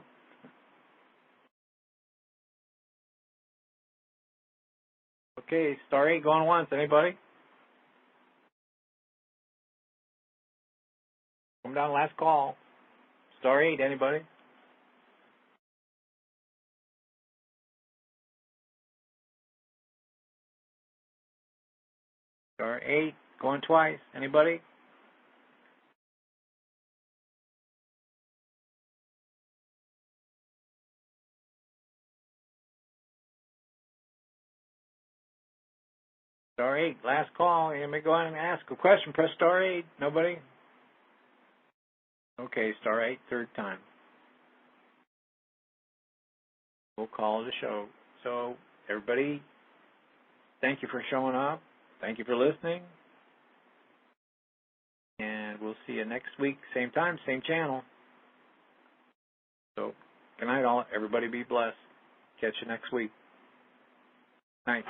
Okay, Star 8 going once. Anybody? Come down, last call. Star 8, anybody? Star 8 going twice. Anybody? Star 8, last call. You may go ahead and ask a question. Press Star 8. Nobody? Okay, Star 8, third time. We'll call it a show. So, everybody, thank you for showing up. Thank you for listening. And we'll see you next week, same time, same channel. So, good night, all. Everybody be blessed. Catch you next week. Night.